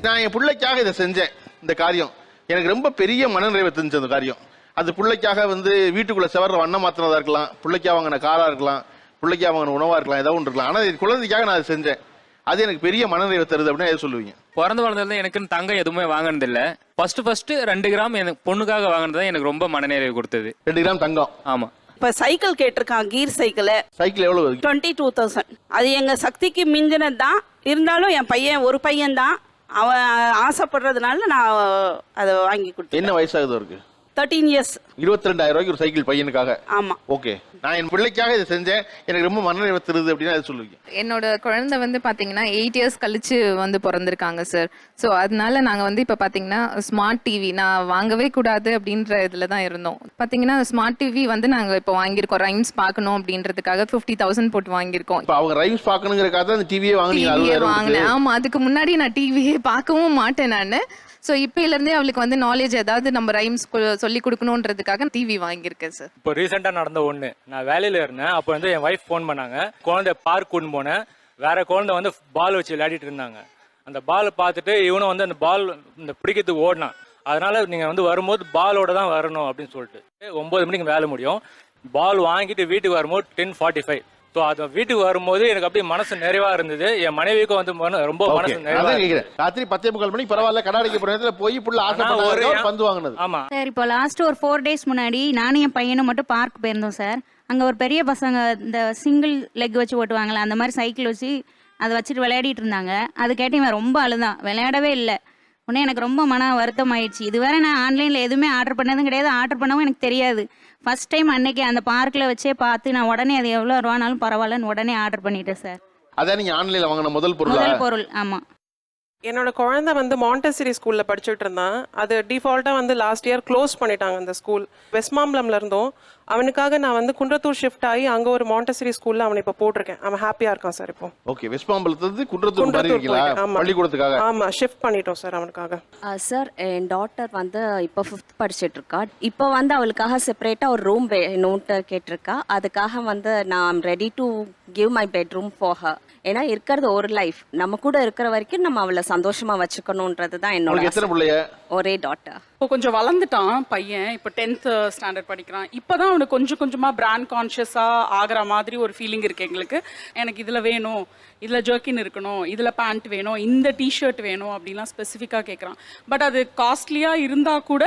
நான் என் பிள்ளைக்காக இதை செஞ்சேன். இந்த காரியம் எனக்கு ரொம்ப பெரிய மனநிறைவை தெரிஞ்ச அந்த காரியம். அது பிள்ளைக்காக வந்து வீட்டுக்குள்ள செவர வண்ணம் மாத்தினதா இருக்கலாம், பிள்ளைக்காக வாங்கின காரா இருக்கலாம், பிள்ளைக்காக வாங்கின உணவா இருக்கலாம், ஏதாவது ஒன்று இருக்கலாம். ஆனால் இது குழந்தைக்காக நான் அதை செஞ்சேன். அது எனக்கு பெரிய மனநிறைவை தருது அப்படின்னு எதை சொல்லுவீங்க? பிறந்து வளர்ந்ததுல எனக்குன்னு தங்கம் எதுவுமே வாங்கினது இல்ல. ஃபர்ஸ்ட் 2 கிராம் எனக்கு பொண்ணுக்காக வாங்கினது எனக்கு ரொம்ப மனநிறைவு கொடுத்தது. 2 கிராம் தங்கம். ஆமா. இப்ப சைக்கிள் கேட்டிருக்கான், கீர் சைக்கிள். சைக்கிள் எவ்வளவு? 22,000. அது எங்க சக்திக்கு மிஞ்சினது தான். இருந்தாலும் என் பையன் ஒரு பையன் தான், அவன் ஆசைப்படுறதுனால நான் அதை வாங்கி கொடுத்தேன். என்ன வயசாகுது அவருக்கு? 13 years. 22,000 ரூபாய்க்கு ஒரு சைக்கிள் பையனுக்காக. ஆமா. ஓகே, நான் என் பிள்ளைக்காக இதை செஞ்சேன், எனக்கு ரொம்ப மனநிறைவு தருது அப்படின்னு அதை சொல்லுவீங்க? என்னோட குழந்தை வந்து பாத்தீங்கன்னா 8 years கழிச்சு வந்து பிறந்திருக்காங்க சார். ஸோ அதனால நாங்க வந்து இப்ப பாத்தீங்கன்னா ஸ்மார்ட் டிவி நான் வாங்கவே கூடாது அப்படின்ற இதுல தான் இருந்தோம். பாத்தீங்கன்னா ஸ்மார்ட் டிவி வந்து நாங்க இப்போ வாங்கியிருக்கோம், ரைம்ஸ் பார்க்கணும் அப்படின்றதுக்காக 50,000 போட்டு வாங்கியிருக்கோம். இப்போ அவங்க ரைம்ஸ் பார்க்கணுங்கிறக்காக தான் அந்த டிவியே வாங்கினேன். ஆமா, அதுக்கு முன்னாடி நான் டிவியே பார்க்கவும் மாட்டேன் நான். ஸோ இப்போலேருந்தே அவளுக்கு வந்து நாலேஜ் ஏதாவது நம்ம ரைம்ஸ் சொல்லி கொடுக்கணுன்றதுக்காக டிவி வாங்கியிருக்கேன் சார். இப்போ ரீசெண்டாக நடந்த ஒன்று, நான் வேலையில் இருந்தேன். அப்போ வந்து என் ஒய்ஃப் ஃபோன் பண்ணாங்க, குழந்தை பார்க் கூட்டு போனேன். வேற குழந்தை வந்து பால் வச்சு விளையாடிட்டு இருந்தாங்க. அந்த பால் பார்த்துட்டு இவனும் வந்து அந்த பால் இந்த பிடிக்கிறதுக்கு ஓடினான். அதனால நீங்கள் வந்து வரும்போது பாலோட தான் வரணும் அப்படின்னு சொல்லிட்டு 9 மணிக்கு வேலை முடியும். பால் வாங்கிட்டு வீட்டுக்கு வரும்போது 10:45. ஸோ அது வீட்டுக்கு வரும்போது எனக்கு அப்படியே மனசு நிறைவா இருந்தது. என் மனைவிக்கும் வந்து ரொம்ப மனசு நிறைவா. ராத்திரி 10:45 மணிக்கு பரவாயில்ல, கடாடிக்கு போறதுல போய் புள்ள ஆசைப்பட்டு ஒரு பந்து வாங்குனது. ஆமா சார், இப்போ லாஸ்ட் ஒரு 4 days முன்னாடி நானும் என் பையனும் மட்டும் பார்க் போயிருந்தோம் சார். அங்கே ஒரு பெரிய பசங்க இந்த சிங்கிள் லெக் வச்சு ஓட்டுவாங்களே அந்த மாதிரி சைக்கிள் வச்சு அதை வச்சுட்டு விளையாடிட்டு இருந்தாங்க. அது கேட்டு இவன் ரொம்ப அழுதான், விளையாடவே இல்லை. உடனே எனக்கு ரொம்ப மன வருத்தம் ஆயிடுச்சு. இதுவரை நான் ஆன்லைனில் எதுவுமே ஆர்டர் பண்ணதும் கிடையாது, ஆர்டர் பண்ணவும் எனக்கு தெரியாது. ஃபர்ஸ்ட் டைம் அன்னைக்கு அந்த பார்க்கில் வச்சே பார்த்து நான் உடனே அது எவ்வளோ ரூபானாலும் பரவாயில்லன்னு உடனே ஆர்டர் பண்ணிட்டேன் சார். அதான் நீங்க ஆன்லைன்ல வாங்கின முதல் பொருள்? ஆமாம். என்னோட குழந்தை வந்து மாண்டெசரி ஸ்கூலில் படிச்சுட்டு இருந்தான். அது டிஃபால்ட்டாக வந்து லாஸ்ட் இயர் க்ளோஸ் பண்ணிட்டாங்க அந்த ஸ்கூல். வெஸ்ட்மாம்பலம்ல இருந்தோம். அவனுக்காக நான் வந்து குன்றத்தூர் ஷிஃப்ட் ஆகி அங்கே ஒரு மாண்டெசரி ஸ்கூலில் அவனை இப்போ போட்டிருக்கேன். அவன் ஹாப்பியாக இருக்கான் சார் இப்போ. ஓகே, வெஸ்ட்மாம்பலத்துலேருந்து குன்றத்தூர் பள்ளிக்கூடத்துக்காக ஆமாம் ஷிஃப்ட் பண்ணிட்டோம் சார் அவனுக்காக. சார், என் டாட்டர் வந்து இப்போ 5th படிச்சுட்டு இருக்கா. இப்போ வந்து அவளுக்காக செப்பரேட்டாக ஒரு ரூம் வேணும்ட்டு கேட்டிருக்கா. அதுக்காக வந்து நான் ready to give my bedroom for her. ஏன்னா இருக்கிறது ஒரு லைஃப், நம்ம கூட இருக்கிற வரைக்கும் நம்ம அவளை சந்தோஷமா வச்சுக்கணும்ன்றது தான் என்னோட. எத்தனை பிள்ளைய? ஒரே டாட்டர். இப்போ கொஞ்சம் வளர்ந்துட்டான் பையன், இப்போ 10th ஸ்டாண்டர்ட் படிக்கிறான். இப்போதான் அவனுக்கு கொஞ்சம் கொஞ்சமாக பிராண்ட் கான்ஷியஸாக ஆகிற மாதிரி ஒரு ஃபீலிங் இருக்குது எங்களுக்கு. எனக்கு இதில் வேணும், இதில் ஜர்க்கின் இருக்கணும், இதில் பேண்ட் வேணும், இந்த டிஷர்ட் வேணும் அப்படிலாம் ஸ்பெசிஃபிக்காக கேட்குறான். பட் அது காஸ்ட்லியாக இருந்தால் கூட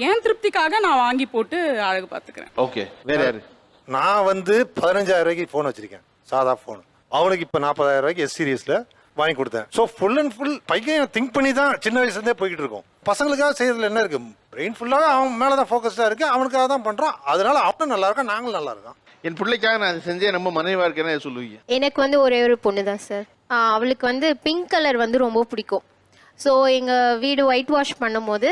ஏன் திருப்திக்காக நான் வாங்கி போட்டு அழகு பார்த்துக்கிறேன். ஓகே, வேற யாரு? நான் வந்து 15,000 ரூபாய்க்கு ஃபோன் வச்சிருக்கேன், சாதா ஃபோன். அவனுக்கு இப்போ 40,000 ரூபாய்க்கு எஸ் சீரியஸில் வாங்கி கொடுத்தேன். ஸோ ஃபுல் அண்ட் ஃபுல் பையன் திங்க் பண்ணி தான் சின்ன வயசுலேருந்தே போய்கிட்டு இருக்கோம். பசங்களுக்காக செய்யறதுல என்ன இருக்கு, பிரெயின் ஃபுல்லாக அவன் மேலே தான் ஃபோக்கஸ்டாக இருக்கு, அவனுக்காக தான் பண்ணுறான். அதனால அவனும் நல்லா இருக்கான், நாங்களும் நல்லா இருக்கோம். என் பிள்ளைக்காக நான் செஞ்சேன், ரொம்ப மனைவா இருக்கேன்னு சொல்லுவீங்க? எனக்கு வந்து ஒரே ஒரு பொண்ணு தான் சார். அவளுக்கு வந்து பிங்க் கலர் வந்து ரொம்ப பிடிக்கும். ஸோ எங்கள் வீடு ஒயிட் வாஷ் பண்ணும் போது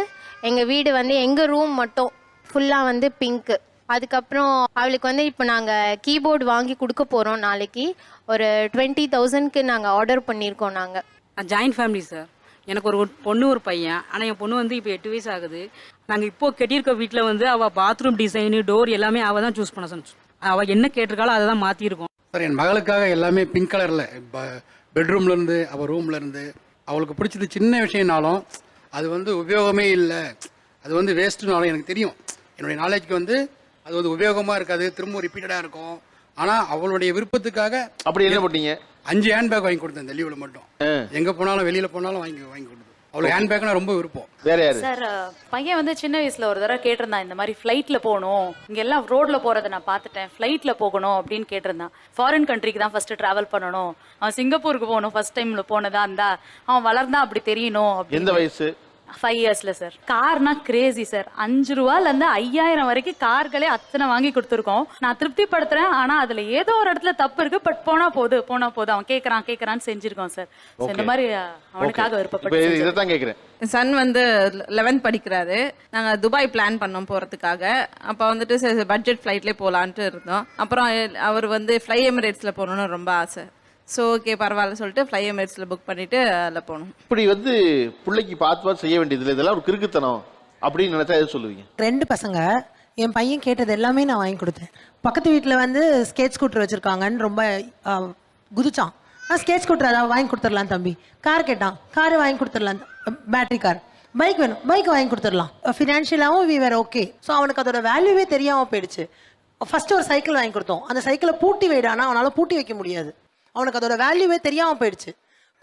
எங்கள் வீடு வந்து எங்கள் ரூம் மட்டும் ஃபுல்லாக வந்து பிங்க்கு. அதுக்கப்புறம் அவளுக்கு வந்து இப்போ நாங்கள் கீபோர்டு வாங்கி கொடுக்க போகிறோம். நாளைக்கு ஒரு 20,000க்கு நாங்கள் ஆர்டர் பண்ணியிருக்கோம். நாங்கள் ஜாயின்ட் ஃபேமிலி சார். எனக்கு ஒரு பொண்ணு ஒரு பையன். ஆனால் என் பொண்ணு வந்து இப்போ 8 வயசு ஆகுது. நாங்கள் இப்போ கட்டியிருக்க வீட்டில் வந்து அவள் பாத்ரூம் டிசைனு டோர் எல்லாமே அவள் தான் சூஸ் பண்ண சொன்ன. அவள் என்ன கேட்டிருக்காளோ அதை தான் மாற்றிருக்கோம் சார். என் மகளுக்காக எல்லாமே பிங்க் கலரில், பெட்ரூம்லேருந்து அவள் ரூம்லேருந்து அவளுக்கு பிடிச்சது சின்ன விஷயம்னாலும் அது வந்து உபயோகமே இல்லை, அது வந்து வேஸ்ட்டுனாலும் எனக்கு தெரியும். என்னுடைய நாலேஜ்க்கு வந்து அது வந்து உபயோகமாக இருக்காது, திரும்ப ரிப்பீட்டடாக இருக்கும். ஆனால் அவளுடைய விருப்பத்துக்காக அப்படி என்ன பண்ணீங்க? 5 ஹேண்ட்பேக் வாங்கி கொடுத்தேன் இந்த லீவில் மட்டும். எங்கே போனாலும் வெளியில் போனாலும் வாங்கி கொடுத்தேன். அவளுக்கு ஹேண்ட்பேக்னா ரொம்ப விருப்பம். வேற யாரு? சார், பையன் வந்து சின்ன வயசுல ஒரு தடவை கேட்டிருந்தான், இந்த மாதிரி ஃப்ளைட்ல போகணும், இங்க எல்லாம் ரோட்ல போறதை நான் பார்த்துட்டேன், ஃப்ளைட்ல போகணும் அப்படின்னு கேட்டிருந்தான். ஃபாரின் கண்ட்ரிக்கு தான் ஃபர்ஸ்ட் டிராவல் பண்ணணும், அவன் சிங்கப்பூருக்கு போகணும், ஃபர்ஸ்ட் டைம்ல போனதா இருந்தா அவன் வளர்ந்தா அப்படி தெரியணும். எந்த வயசு? 5 yearsல சார். Karnaugh Crazy sir. 5 ரூபாயிலேருந்து 5,000 வரைக்கும் கார்களே அத்தனை வாங்கி கொடுத்துருக்கோம். நான் திருப்திப்படுத்துறேன், ஆனா அதுல ஏதோ ஒரு இடத்துல தப்பு இருக்கு. பட் போனா போது அவன் கேட்கறான்னு செஞ்சிருக்கோம் சார். இந்த மாதிரி அவனுக்காக விருப்பப்பட்டு இதைத்தான் கேட்கிறேன். சன் வந்து 11th படிக்கிறாரு. நாங்கள் துபாய் பிளான் பண்ணோம் போகிறதுக்காக. அப்போ வந்துட்டு பட்ஜெட் ஃப்ளைட்லேயே போகலான்ட்டு இருந்தோம். அப்புறம் அவர் வந்து ஃப்ளை எமிரேட்ஸில் போகணுன்னு ரொம்ப ஆசை. ஸோ ஓகே பரவாயில்ல சொல்லிட்டு ஃப்ளை எமிரேட்ஸில் புக் பண்ணிவிட்டு அதில் போகணும். இப்படி வந்து பிள்ளைக்கு பார்த்து செய்ய வேண்டியதில்லை, இதெல்லாம் ஒரு கிறுக்குத்தனம் அப்படின்னு நினைச்சா எது சொல்லுவீங்க? 2 பசங்க, என் பையன் கேட்டது எல்லாமே நான் வாங்கி கொடுத்தேன். பக்கத்து வீட்டில் வந்து ஸ்கேட் ஸ்கூட்டர் வச்சுருக்காங்கன்னு ரொம்ப குதிச்சான். ஸ்கேட் ஸ்கூட்டர் அதாவது வாங்கி கொடுத்துடலாம் தம்பி. கார் கேட்டான், கார் வாங்கி கொடுத்துடலாம், பேட்டரி கார். பைக் வேணும், பைக் வாங்கி கொடுத்துடலாம். ஃபினான்ஷியலாகவும் வி வேர் ஓகே. ஸோ அவனுக்கு அதோட வேல்யூவே தெரியாமல் போயிடுச்சு. ஃபர்ஸ்ட் ஒரு சைக்கிள் வாங்கி கொடுத்தோம். அந்த சைக்கிளை பூட்டி வைடானா அவனால் பூட்டி வைக்க முடியாது. அவனுக்கு அதோட வேல்யூவே தெரியாமல் போயிடுச்சு.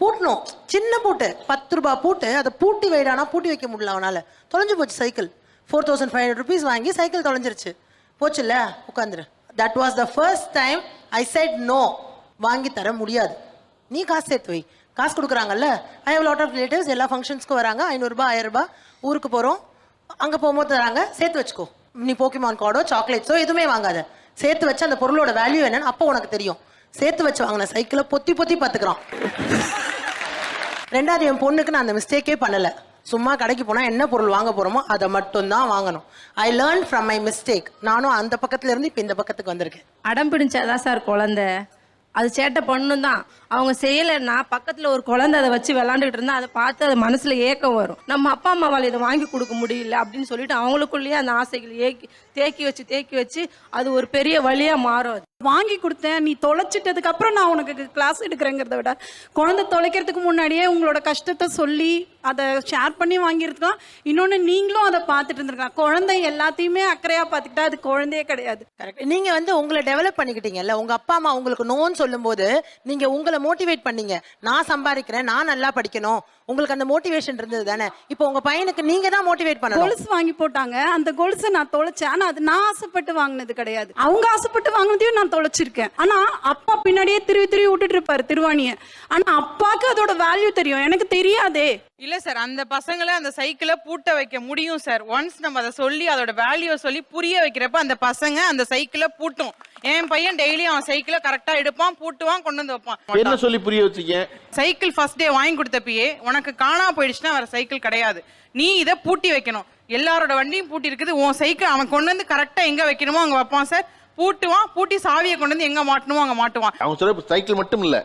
பூட்டணும், சின்ன பூட்டு, 10 ரூபாய் பூட்டு, அதை பூட்டி வைடானா பூட்டி வைக்க முடியல அவனால். தொலைஞ்சு போச்சு சைக்கிள். 4500 rupees வாங்கி சைக்கிள் தொலைஞ்சிருச்சு. போச்சுல்ல, உட்காந்துரு. That was the first time I said no. வாங்கி தர முடியாது, நீ காசு சேர்த்து வை. காசு கொடுக்குறாங்கல்ல, I have lot of relatives, எல்லா ஃபங்க்ஷன்ஸ்க்கும் வராங்க. 500 ரூபாய் 1000 ரூபாய் ஊருக்கு போகிறோம், அங்கே போகும்போது தராங்க. சேர்த்து வச்சுக்கோ. நீ போக்கிமான் கார்டோ சாக்லேட்ஸோ எதுவுமே வாங்காத. சேர்த்து வச்சு அந்த பொருளோட வேல்யூ என்னன்னு அப்போ உனக்கு தெரியும். சேர்த்து வச்சு வாங்கின சைக்கிளை பொத்தி பொத்தி பார்த்துக்கிறான். ரெண்டாவது என் பொண்ணுக்கு நான் அந்த மிஸ்டேக்கே பண்ணலை. சும்மா கடைக்கு போனால் என்ன பொருள் வாங்க போகிறோமோ அதை மட்டும்தான் வாங்கணும். I learn from my mistake. நானும் அந்த பக்கத்துல இருந்து இப்போ இந்த பக்கத்துக்கு வந்திருக்கேன். அடம் பிடிச்சாதான் சார் குழந்தை, அது சேட்டை பண்ணும் தான். அவங்க செய்யலைன்னா பக்கத்தில் ஒரு குழந்தை அதை வச்சு விளாண்டுக்கிட்டு இருந்தால் அதை பார்த்து அது மனசில் ஏக்கம் வரும். நம்ம அப்பா அம்மாவால் இதை வாங்கி கொடுக்க முடியல அப்படின்னு சொல்லிட்டு அவங்களுக்குள்ளேயே அந்த ஆசைகள் தேக்கி வச்சு அது ஒரு பெரிய வழியாக மாறும். வாங்கி கொடுத்தேன், நீ தொலைச்சிட்டதுக்கு அப்புறம் நான் உனக்கு கிளாஸ் எடுக்கிறேங்கிறத விட குழந்தை தொலைக்கிறதுக்கு முன்னாடியே உங்களோட கஷ்டத்தை சொல்லி அதை ஷேர் பண்ணி வாங்கியிருக்கலாம். இன்னொன்று நீங்களும் அதை பார்த்துட்டு இருந்திருக்கலாம். குழந்தை எல்லாத்தையுமே அக்கறையாக பார்த்துக்கிட்டா அது குழந்தையே கிடையாது. கரெக்ட். நீங்கள் வந்து உங்களை டெவலப் பண்ணிக்கிட்டீங்கல்ல. உங்கள் அப்பா அம்மா உங்களுக்கு நோன்னு சொல்லும்போது நீங்கள் உங்களை மோட்டிவேட் பண்ணீங்க. நான் சம்பாதிக்கிறேன், நான் நல்லா படிக்கணும், உங்களுக்கு அந்த மோட்டிவேஷன் இருந்தது தானே. இப்போ உங்க பையனுக்கு நீங்க தான் மோட்டிவேட் பண்ணணும். கொலுசு வாங்கி போட்டாங்க, அந்த கொலுசை நான் தொலைச்சேன். ஆனா அது நான் ஆசைப்பட்டு வாங்கினது கிடையாது, அவங்க ஆசைப்பட்டு வாங்கினதையும் நான் தொலைச்சிருக்கேன். ஆனா அப்பா பின்னாடியே திருவி விட்டுட்டு இருப்பாரு திருவாணிய. ஆனா அப்பாக்கு அதோட வேல்யூ தெரியும், எனக்கு தெரியாதே. இல்ல சார், அந்த பசங்களை அந்த சைக்கிளை பூட்ட வைக்க முடியும் சார். ஒன்ஸ் நம்ம அதை சொல்லி அதோட வேல்யூ சொல்லி புரிய வைக்கிறப்ப அந்த பசங்க அந்த சைக்கிளை பூட்டும். என் பையன் டெய்லி அவன் சைக்கிளை கரெக்டா எடுப்பான், பூட்டுவான், கொண்டு வந்து வைப்பான். என்ன சொல்லி புரிய வச்சீங்க? சைக்கிள் ஃபர்ஸ்ட் டே வாங்கி கொடுத்தப்பயே உனக்கு காணா போயிடுச்சுன்னா வேற சைக்கிள் கிடையாது, நீ இதை பூட்டி வைக்கணும். எல்லாரோட வண்டியும் பூட்டி இருக்குது, உன் சைக்கிள் அவன் கொண்டு வந்து கரெக்டா எங்க வைக்கணுமோ அங்க வைப்பான் சார். பூட்டுவான், பூட்டி சாவியை கொண்டு வந்து எங்க மாட்டணுமோ அங்க மாட்டுவான். அவங்க சொல்ற சைக்கிள் மட்டும் இல்ல,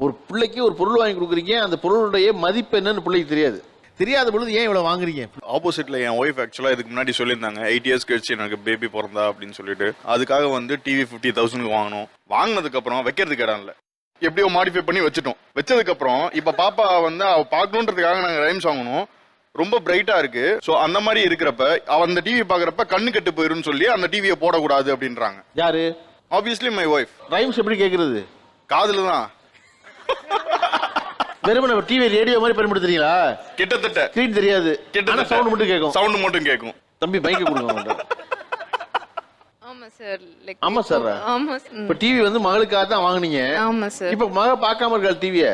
ஒரு பிள்ளைக்கு ஒரு பொருள் வாங்கி கொடுக்குறீங்க, அந்த பொருளுடைய மதிப்பு என்னன்னு பிள்ளைக்கு தெரியாத பொழுது ஏன் இவ்வளவு வாங்குறீங்க? ஆப்போசிட்ல என் ஒய்ஃப் ஆக்சுவலா இதுக்கு முன்னாடி சொல்லியிருந்தாங்க 8 years கழிச்சு எனக்கு பேபி பிறந்தா அப்படின்னு சொல்லிட்டு. அதுக்காக வந்து டிவி 50,000 வாங்கணும். வாங்கினதுக்கு அப்புறம் வைக்கிறதுக்கு இடம் இல்லை, எப்படியோ மாடிஃபை பண்ணி வச்சுட்டோம். வச்சதுக்கு அப்புறம் இப்ப பாப்பா வந்து அவ பாக்கணுன்றதுக்காக நாங்க ரைம்ஸ் வாங்கணும், ரொம்ப பிரைட்டா இருக்கு. சோ அந்த மாதிரி இருக்கிறப்ப அவ அந்த டிவி பாக்குறப்ப கண்ணு கெட்டு போயிருன்னு சொல்லி அந்த டிவியை போடக்கூடாது அப்படின்றாங்க. யாரு? Obviously my wife. ரைம்ஸ் எப்படி கேக்குறது? காதுல தான். வெறுமனே டிவி ரேடியோ மாதிரி பயன்படுத்துறீங்களா? கிட்டத்தட்ட. ஸ்கிரீன் தெரியாது, கிட்டத்தட்ட சவுண்ட் மட்டும் கேட்கும். சவுண்ட் மட்டும் கேட்கும். தம்பி மைக் கொடுங்க. ஆமா சார். ஆமா சார். ஆமா. இப்ப டிவி வந்து மகளுக்காக தான் வாங்குனீங்க. ஆமா சார். இப்ப மக பார்க்காம இருக்கா டிவியை?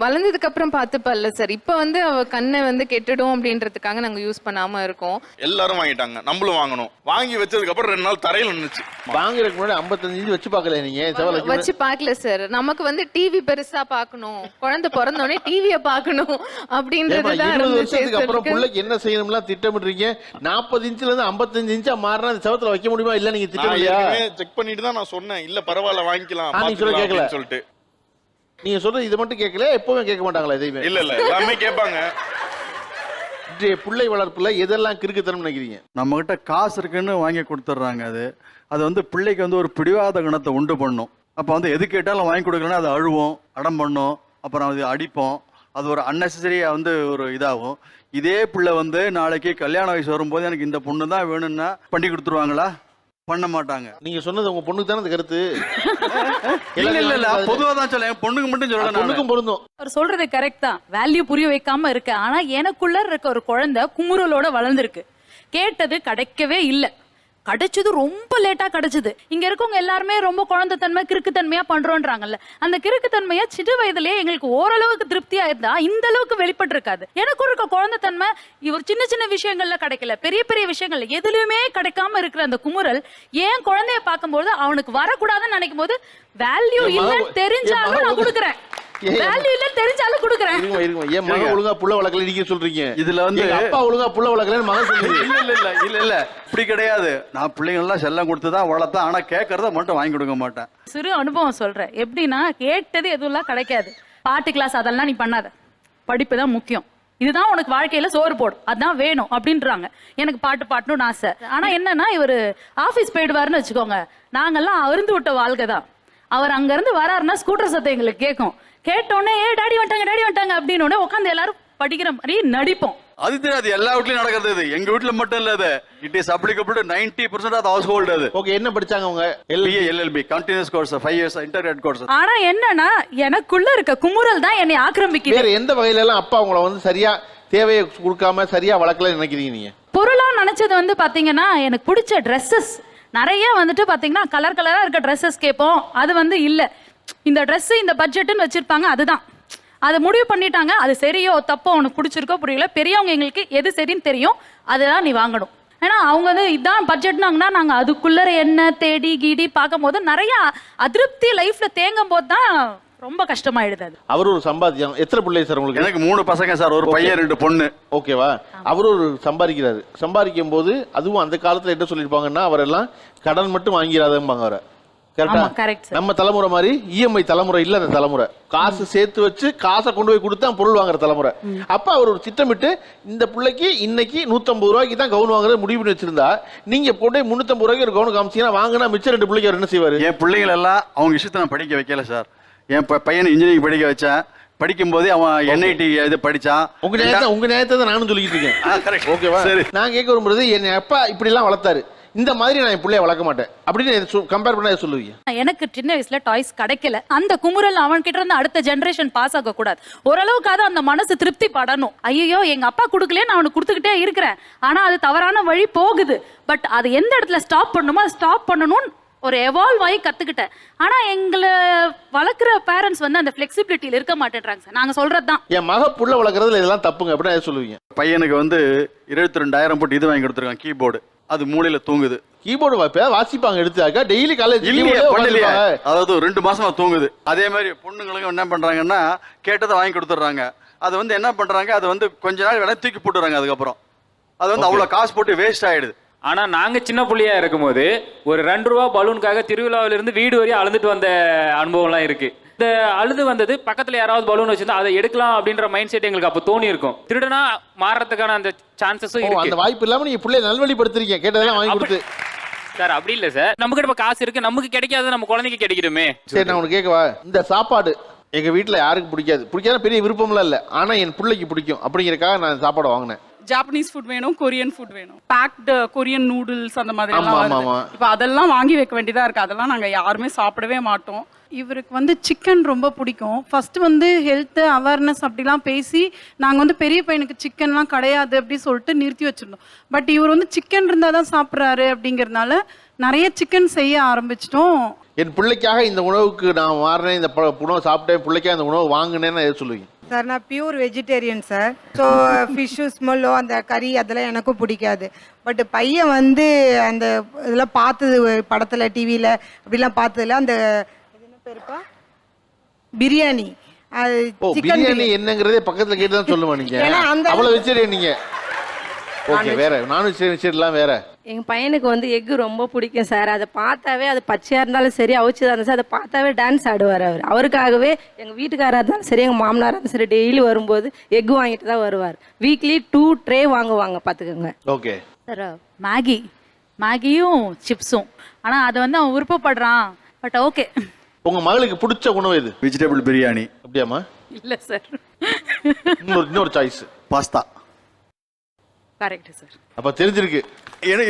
வளர்ந்ததுக்கு அப்புறம் பார்த்துப்பல்ல சார். இப்ப வந்து அவ கண்ணை வந்து கெட்டுடும் அப்படின்றதுக்காக நாங்க யூஸ் பண்ணாம இருக்கோம். எல்லாரும் வாங்கிட்டாங்க, நம்மளும் வாங்கணும். வாங்கி வச்சதுக்கு அப்புறம் 2 நாள் தரையில நின்னுச்சு. வாங்குறதுக்கு முன்னாடி 55 இன்ச் வச்சு பார்க்கல நீங்க? வச்சு பார்க்கல சார். நமக்கு வந்து டிவி பெருசா பார்க்கணும், குழந்தை பிறந்தோடனே டிவியை பார்க்கணும் அப்படின்றதுதான். 20 வருஷத்துக்கு அப்புறம் பிள்ளைக்கு என்ன செய்யணும்லாம் திட்டமிடுறீங்க. 40 இன்ச்ல இருந்து 55 இன்ச்சா மாறினா அந்த செவத்துல வைக்க முடியுமா? இல்ல நீங்க திட்டமிடலையா? செக் பண்ணிட்டு தான் நான் சொன்னேன், இல்ல பரவாயில்ல வாங்கிக்கலாம் கேட்கல சொல்லிட்டு. நீங்க சொல்றது இது மட்டும் கேட்கல, எப்பவுமே கேட்க மாட்டாங்களா? எதையுமே இல்ல எல்லாமே கேட்பாங்க. பிள்ளை வளர்ப்புல எதெல்லாம் கிறுக்குத்தனம் நினைக்கிறீங்க? நம்ம கிட்ட காசு இருக்குன்னு வாங்கி கொடுத்துட்றாங்க. அது வந்து பிள்ளைக்கு வந்து ஒரு பிடிவாத குணத்தை உண்டு பண்ணும். அப்போ வந்து எது கேட்டாலும் வாங்கி கொடுக்கலன்னா அது அழுவோம், அடம் பண்ணும், அப்புறம் அது அடிப்போம். அது ஒரு அன்னெசரியா வந்து ஒரு இதாகும். இதே பிள்ளை வந்து நாளைக்கு கல்யாண வயசு வரும்போது எனக்கு இந்த பொண்ணு தான் வேணும்னா பண்ணி கொடுத்துருவாங்களா? பண்ண மாட்டாங்க. நீங்க சொன்னது உங்க பொண்ணுக்கு தானே கருத்து? இல்ல பொதுவா தான் சொல்ல, பொண்ணுக்கு மட்டும் சொல்ல. பொண்ணுக்கும் பொருந்தும். அவர் சொல்றது கரெக்ட் தான். வேல்யூ புரிய வைக்காம இருக்கு. ஆனா எனக்குள்ள இருக்க ஒரு குழந்தை குமுறலோட வளர்ந்துருக்கு. கேட்டது கிடைக்கவே இல்லை, கிடைச்சது ரொம்ப லேட்டா கிடைச்சது. இங்க இருக்கவங்க எல்லாருமே ரொம்ப குழந்தைத்தன்மை கிறுக்குத்தன்மையா பண்றோன்றாங்கல்ல. அந்த கிறுக்குத்தன்மையா சிறு வயதுலயே எங்களுக்கு ஓரளவுக்கு திருப்தியா இருந்தா இந்த அளவுக்கு வெளிப்பட்டு இருக்காது. எனக்கு இருக்க குழந்தைத்தன்மை இவர் சின்ன சின்ன விஷயங்கள்ல கிடைக்கல, பெரிய பெரிய விஷயங்கள்ல எதுலயுமே கிடைக்காம இருக்கிற அந்த குமுறல் என் குழந்தைய பார்க்கும்போது அவனுக்கு வரக்கூடாதுன்னு நினைக்கும் போது வேல்யூ இல்லைன்னு தெரிஞ்சாலும் நான் கொடுக்குறேன். வேல்யூ இல்ல தெரிஞ்சாலும் கொடுக்குறேன். என் மகன் ஒழுங்கா புள்ள வளர்க்கல நீங்க சொல்றீங்க. இதுல வந்து அப்பா ஒழுங்கா புள்ள வளர்க்கலன்னு மகன் சொல்லுங்க. இல்ல இப்படி கிடையாது. நான் பிள்ளைங்க எல்லாம் செல்லம் கொடுத்துதான் வளர்த்தேன். ஆனா கேட்கறத மட்டும் வாங்கி கொடுக்க மாட்டேன். சிறு அனுபவம் சொல்றேன். எப்படின்னா கேட்டது எதுவும் கிடைக்காது. பாட்டு கிளாஸ் அதெல்லாம் நீ பண்ணாத, படிப்பு தான் முக்கியம், இதுதான் உனக்கு வாழ்க்கையில சோறு போடும், அதான் வேணும் அப்படின்றாங்க. எனக்கு பாட்டு பாடணும்னு ஆசை. ஆனா என்னன்னா இவரு ஆபீஸ் போயிடுவாருன்னு வச்சுக்கோங்க, நாங்கெல்லாம் அருந்து விட்ட வாழ்க்கை தான். அவர் அங்க இருந்து வராருன்னா ஸ்கூட்டர் சத்தம் எங்களுக்கு கேட்கும். கேட்டோடனே டாடி வந்துட்டாங்க அப்படின்னு உடனே உட்காந்து எல்லாரும் படிக்கிற மாதிரி நடிப்போம். அது தெரியாது, எல்லா வீட்லயும் நடக்கிறது. இது எங்க வீட்ல மட்டும் இல்ல, அது it is applicable to 90% of household. அது ஓகே, என்ன படிச்சாங்க அவங்க? LLB continues course, 5 years integrate course. ஆனா என்னன்னா எனக்குள்ள இருக்க குமுறல் தான் என்னை ஆக்கிரமிக்குது. வேற எந்த வகையில எல்லாம் அப்பா உங்களை வந்து சரியா தேவையை கொடுக்காம சரியா வளர்க்கல நினைக்கிறீங்க நீங்க? பொருளா நினைச்சது வந்து பாத்தீங்கன்னா எனக்கு பிடிச்ச ட்ரெஸ்ஸஸ் நிறைய வந்துட்டு பாத்தீங்கன்னா கலர் கலரா இருக்க ட்ரெஸ்ஸஸ் கேட்போம். அது வந்து இல்ல, இந்த ட்ரெஸ் இந்த பட்ஜெட்னு வச்சிருப்பாங்க, அதுதான் அதை முடிவு பண்ணிட்டாங்க. அது சரியோ தப்போ உனக்கு பிடிச்சிருக்கோ புரியல, பெரியவங்க எங்களுக்கு எது சரின்னு தெரியும், அதுதான் நீ வாங்கணும். ஏன்னா அவங்க வந்து இதான் பட்ஜெட்னாங்கன்னா நாங்கள் அதுக்குள்ளே என்ன தேடி கீடி பார்க்கும் போது நிறைய அதிருப்தி லைஃப்ல தேங்கும் போது தான் ரொம்ப கஷ்டமாயிடுது. அது அவர் ஒரு சம்பாத்தியம். எத்தனை பிள்ளை சார் உங்களுக்கு? எனக்கு 3 பசங்க சார், ஒரு பையன் 2 பொண்ணு. ஓகேவா? அவர் ஒரு சம்பாதிக்கிறாரு. சம்பாதிக்கும் போது அதுவும் அந்த காலத்துல என்ன சொல்லியிருப்பாங்கன்னா அவரெல்லாம் கடன் மட்டும் வாங்கிறாதம்பாங்க அவரை. கரெக்டா? நம்ம தலைமுறை மாதிரி இஎம்ஐ தலைமுறை இல்ல. அந்த தலைமுறை காசு சேர்த்து வச்சு காசை கொண்டு போய் கொடுத்தா பொருள் வாங்குற தலைமுறை. அப்ப அவர் ஒரு திட்டமிட்டு இந்த பிள்ளைக்கு இன்னைக்கு 150 ரூபாய்க்கு தான் கவுன் வாங்குறது முடிவு பண்ணி வச்சிருந்தா, நீங்க போட்டு 350 ரூபாய்க்கு ஒரு கவுன் காமிச்சீங்கன்னா வாங்கினா மிச்சம் 2 பிள்ளைக்கு அவர் என்ன செய்வாரு? என் பிள்ளைகள் எல்லாம் அவங்க இஷ்டத்தை நான் படிக்க வைக்கல சார். என் பையனை இன்ஜினியரிங் படிக்க வச்சேன். படிக்கும் போதே அவன் என்ஐடி இது படிச்சான். உங்க நேரத்தை தான் நானும் சொல்லிட்டு இருக்கேன். ஓகேவா? நான் கேட்க விரும்புறது, என் அப்பா இப்படி எல்லாம் வளர்த்தாரு, இந்த மாதிரி நான் என் பிள்ளைய வளர்க்க மாட்டேன் அப்படின்னு கம்பேர் பண்ண சொல்லுவீங்க? எனக்கு சின்ன வயசுல டாய்ஸ் கிடைக்கல, அந்த குமுறல் அவன் கிட்ட இருந்து அடுத்த ஜெனரேஷன் பாஸ் ஆக கூடாது. ஓரளவுக்காவது அந்த மனசு திருப்தி படணும். ஐயோ எங்க அப்பா கொடுக்கல, நான் அவனுக்கு கொடுத்துக்கிட்டே இருக்கிறேன், ஆனா அது தவறான வழி போகுது. பட் அது எந்த இடத்துல ஸ்டாப் பண்ணணுமோ அதை ஸ்டாப் பண்ணணும்னு ஒரு எவால்வ் ஆகி கத்துக்கிட்டேன். ஆனா எங்களை வளர்க்குற பேரண்ட்ஸ் வந்து அந்த ஃபிளெக்சிபிலிட்டியில இருக்க மாட்டேன்றாங்க சார். நாங்க சொல்றதுதான் என் மக புள்ள வளர்க்குறதுல இதெல்லாம் தப்புங்க அப்படின்னு சொல்லுவீங்க? பையனுக்கு வந்து 22,000 போட்டு இது வாங்கி கொடுத்துருக்கான், கீபோர்டு. அது மூலையில தூங்குது. கீபோர்டு வாசிப்பாங்க எடுத்தாக்கா டெய்லி காலேஜ். அதாவது 2 மாசமா தூங்குது. அதே மாதிரி பொண்ணுங்களுக்கு என்ன பண்றாங்கன்னா கேட்டதை வாங்கி கொடுத்துட்றாங்க. அது வந்து என்ன பண்றாங்க, அது வந்து கொஞ்ச நாள் வேணா தூக்கி போட்டுறாங்க. அதுக்கப்புறம் அது வந்து அவ்வளவு காசு போட்டு வேஸ்ட் ஆயிடுது. ஆனா நாங்க சின்ன புள்ளையா இருக்கும்போது ஒரு 2 ரூபா பலூனுக்காக திருவிழாவில இருந்து வீடு வரையும் அழுதுட்டு வந்த அனுபவம்லாம் இருக்கு. இந்த அழுது வந்தது பக்கத்துல யாராவது பலூன் வச்சிருந்தா அதை எடுக்கலாம் அப்படின்ற மைண்ட் செட் எங்களுக்கு அப்ப தோணி இருக்கும். திருடனா மாறறதுக்கான அந்த சான்சஸும் இருக்கு. அந்த வாய்ப்பு இல்லாம நீங்க பிள்ளைய நல்வழிப்படுத்துறீங்க, கேட்டதெல்லாம் வாங்கி கொடுத்து. சார் அப்படி இல்ல சார், நமக்கு இப்ப காசு இருக்கு, நமக்கு கிடைக்காது, நம்ம குழந்தைக்கு கிடைக்கணுமே. சரி நான் உனக்கு கேட்கவா? இந்த சாப்பாடு எங்க வீட்டுல யாருக்கு பிடிக்காது பெரிய விருப்பம்லாம் இல்ல, ஆனா என் பிள்ளைக்கு பிடிக்கும் அப்படிங்கறக்காக நான் சாப்பாடு வாங்கினேன். ஜாப்பனீஸ் ஃபுட் வேணும், கொரியன் ஃபுட் வேணும், பேக்டு கொரியன் நூடுல்ஸ் அந்த மாதிரி எல்லாம். இப்போ அதெல்லாம் வாங்கி வைக்க வேண்டியதா இருக்கு. அதெல்லாம் நாங்க யாருமே சாப்பிடவே மாட்டோம். இவருக்கு வந்து சிக்கன் ரொம்ப பிடிக்கும். ஃபர்ஸ்ட் வந்து ஹெல்த் அவேர்னஸ் அப்படிலாம் பேசி நாங்கள் வந்து பெரிய பையனுக்கு சிக்கன்லாம் கிடையாது அப்படி சொல்லிட்டு நிறுத்தி வச்சிருந்தோம். பட் இவர் வந்து சிக்கன் இருந்தால் தான் சாப்பிட்றாரு அப்படிங்கிறதுனால நிறைய சிக்கன் செய்ய ஆரம்பிச்சிட்டோம். என் பிள்ளைக்காக இந்த உணவுக்கு நான் மாறினேன், இந்த உணவு சாப்பிட்டேன், பிள்ளைக்காக இந்த உணவு வாங்கினேன்னு எது சொல்லுவீங்க? சார் நான் pure vegetarian sir. So fish ஸ்மெல்லோ அந்த கறி அதெல்லாம் எனக்கும் பிடிக்காது. பட் பையன் வந்து அந்த இதெல்லாம் பார்த்தது படத்தில் டிவியில் அப்படிலாம் பார்த்ததுல அந்த என்ன பேருப்பா பிரியாணி, அது பிரியாணி என்னங்கிறதே பக்கத்துல கேட்டு தான் சொல்லுவேன். நீங்க அவ்வளவு வெஜிடேரியன் நீங்க. ஓகே, வேற நான்வெஜ் வெஜிடேரியன்லாம் வேற. எங்கள் பையனுக்கு வந்து எக்கு ரொம்ப பிடிக்கும் சார். அதை பார்த்தாவே, அது பச்சையாக இருந்தாலும் சரி அவிச்சதாக இருந்தாலும் சரி, அதை பார்த்தாவே டான்ஸ் ஆடுவார் அவர். அவருக்காகவே எங்கள் வீட்டுக்காராக இருந்தாலும் சரி, எங்கள் மாமனாராக இருந்தாலும் சரி, டெய்லி வரும்போது எக்கு வாங்கிட்டு தான் வருவார். வீக்லி 2 ட்ரே வாங்குவாங்க, பார்த்துக்கோங்க. ஓகே சார், மேகியும் சிப்ஸும். ஆனால் அதை வந்து அவன் விருப்பப்படுறான். But okay. உங்க மகளுக்கு பிடிச்ச உணவு எது? வெஜிடபிள் பிரியாணி. அப்படியாமா? இல்லை சார், இன்னொரு சாய்ஸ் பாஸ்தா. Correct sir. அப்ப தெரிஞ்சிருக்கு.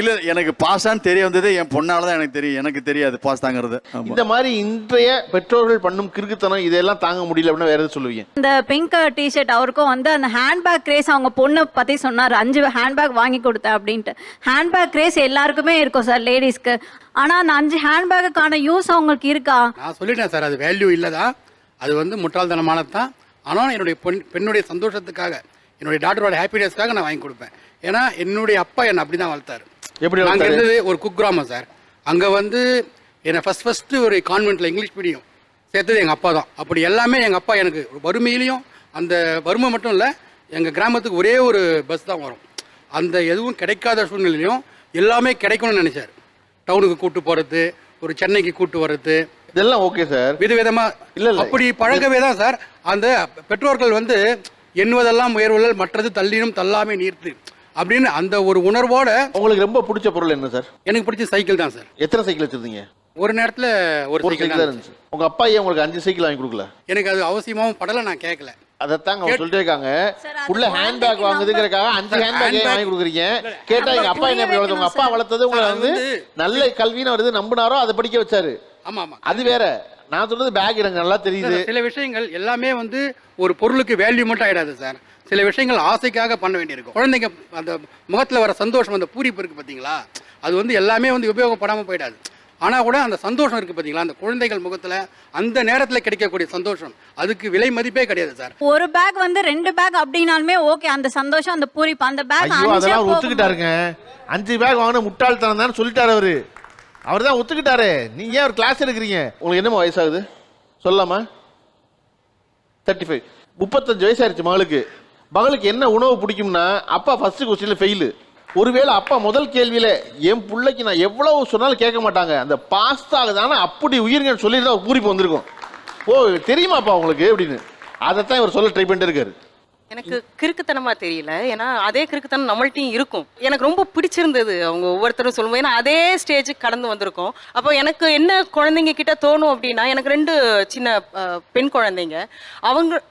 இல்ல, எனக்கு பாஸ்தான்னு தெரிய வந்தது என் பொண்ணால தான் எனக்கு தெரியும். எனக்கு தெரியாது பாஸ்தாங்கிறது. இந்த மாதிரி இன்றைய பெற்றோர்கள் பண்ணும் கிறுக்குத்தனம் இதெல்லாம் தாங்க முடியல அப்படின்னா வேற எது சொல்லுவீங்க? இந்த பிங்க் டிஷர்ட் அவருக்கும் வந்து அந்த ஹேண்ட்பேக் கிரேஸ் அவங்க பொண்ணை பற்றி சொன்னார். 5 ஹேண்ட்பேக் வாங்கி கொடுத்தேன் அப்படின்ட்டு. ஹேண்ட்பேக் கிரேஸ் எல்லாருக்குமே இருக்கும் சார், லேடிஸ்க்கு. ஆனால் அந்த 5 ஹேண்ட்பேக்குக்கான யூஸ் அவங்களுக்கு இருக்கா? நான் சொல்லிட்டேன் சார், அது வேல்யூ இல்லைதான், அது வந்து முட்டாள்தனமானது தான். ஆனால் என்னுடைய பெண்ணுடைய சந்தோஷத்துக்காக, என்னுடைய டாக்டரோட ஹாப்பினஸ்க்காக நான் வாங்கி கொடுப்பேன். ஏன்னா என்னுடைய அப்பா என்னை அப்படி தான் வளர்த்தாரு. எப்படி நாங்கள் இருந்தது ஒரு குக்கிராமம் சார். அங்கே வந்து என்னை ஃபஸ்ட்டு ஒரு கான்வென்ட்டில் இங்கிலீஷ் மீடியம் சேர்த்தது எங்கள் அப்பா தான். அப்படி எல்லாமே எங்கள் அப்பா எனக்கு வறுமையிலையும், அந்த வறுமை மட்டும் இல்லை, எங்கள் கிராமத்துக்கு ஒரே ஒரு பஸ் தான் வரும். அந்த எதுவும் கிடைக்காத சூழ்நிலையிலையும் எல்லாமே கிடைக்கணும்னு நினைச்சார். டவுனுக்கு கூட்டு போகிறது, ஒரு சென்னைக்கு கூட்டு வர்றது, இதெல்லாம் ஓகே சார். விதவிதமாக இல்லை அப்படி பழகவே தான் சார் அந்த பெற்றோர்கள் வந்து எண்ணுவதெல்லாம் உயர்வுகள் மற்றது தள்ளினும் தள்ளாமே நீர்த்து அப்படின்னு அந்த ஒரு உணர்வோட. உங்களுக்கு ரொம்ப பிடிச்ச பொருள் என்ன சார்? எனக்கு பிடிச்ச சைக்கிள் தான் சார். எத்தனை சைக்கிள் வச்சிருந்தீங்க? ஒரு நேரத்தில் ஒரு ஒரு சைக்கிள் சைக்கிள் தான் இருந்துச்சு. உங்க அப்பா ஏன் உங்களுக்கு 5 சைக்கிள் வாங்கி கொடுக்கல? எனக்கு அது அவசியமாகவும் படலை, நான் கேட்கல. அதைத்தாங்க அவங்க சொல்லிட்டே இருக்காங்க. புள்ள ஹேண்ட்பேக் வாங்குதுங்கிறக்காக 5 ஹேண்ட்பேக் ஏன் வாங்கி கொடுக்குறீங்க கேட்டா எங்க அப்பா என்ன இப்படி வளர்த்து, உங்க அப்பா வளர்த்தது உங்களை வந்து நல்ல கல்வின்னு வருது நம்பினாரோ அதை படிக்க வச்சாரு. ஆமா ஆமா, அது வேற. நான் சொல்றது பேக் எனக்கு நல்லா தெரியுது. சில விஷயங்கள் எல்லாமே வந்து ஒரு பொருளுக்கு வேல்யூ மட்டும் ஆயிடாது சார். சில விஷயங்கள் ஆசைக்காக பண்ண வேண்டியிருக்கும். குழந்தைங்க அந்த முகத்தில் வர சந்தோஷம், அந்த பூரிப்பு இருக்குது பார்த்தீங்களா, அது வந்து எல்லாமே வந்து உபயோகப்படாமல் போயிடாது. ஆனால் கூட அந்த சந்தோஷம் இருக்குது பார்த்தீங்களா, அந்த குழந்தைகள் முகத்தில் அந்த நேரத்தில் கிடைக்கக்கூடிய சந்தோஷம், அதுக்கு விலை மதிப்பே கிடையாது சார். ஒரு பேக் வந்து 2 பேக் அப்படின்னாலுமே ஓகே, அந்த சந்தோஷம் அந்த பூரிப்பு. அந்த பேக் ஐயோ அதெல்லாம் அவர் ஒத்துக்கிட்டாருங்க. 5 பேக் வாங்கின முட்டாள்தனம் தான் சொல்லிட்டாரு அவரு. அவர் தான் ஒத்துக்கிட்டாரு. நீங்க ஏன் ஒரு கிளாஸ் எடுக்கிறீங்க? உங்களுக்கு என்னமா வயசாகுது சொல்லலாமா? 35. 35 வயசாயிருச்சு மகளுக்கு. மகளுக்கு என்ன உணவு பிடிக்கும்னா அப்பா ஃபர்ஸ்ட் கொஸ்டின்ல ஃபெயிலு. ஒருவேளை அப்பா முதல் கேள்வியில என் பிள்ளைக்கு நான் எவ்வளவு சொன்னாலும் கேட்க மாட்டாங்க, அந்த பாஸ்தா தானே அப்படி உயிருங்கன்னு சொல்லிட்டு ஒரு பூரிப்பு வந்திருக்கும். ஓ தெரியுமாப்பா உங்களுக்கு அப்படின்னு. அதைத்தான் இவர் சொல்ல ட்ரை பண்ணிட்டு இருக்காரு. எனக்கு கிறுக்குத்தனமா தெரியல, ஏன்னா அதே கிறுக்குத்தனம் நம்மள்ட்டையும் இருக்கும். எனக்கு ரொம்ப பிடிச்சிருந்தது அவங்க ஒவ்வொருத்தரும் சொல்லும்போது, ஏன்னா அதே ஸ்டேஜுக்கு கடந்து வந்திருக்கோம். அப்போ எனக்கு என்ன குழந்தைங்க கிட்ட தோணும் அப்படின்னா, எனக்கு 2 சின்ன பெண் குழந்தைங்க.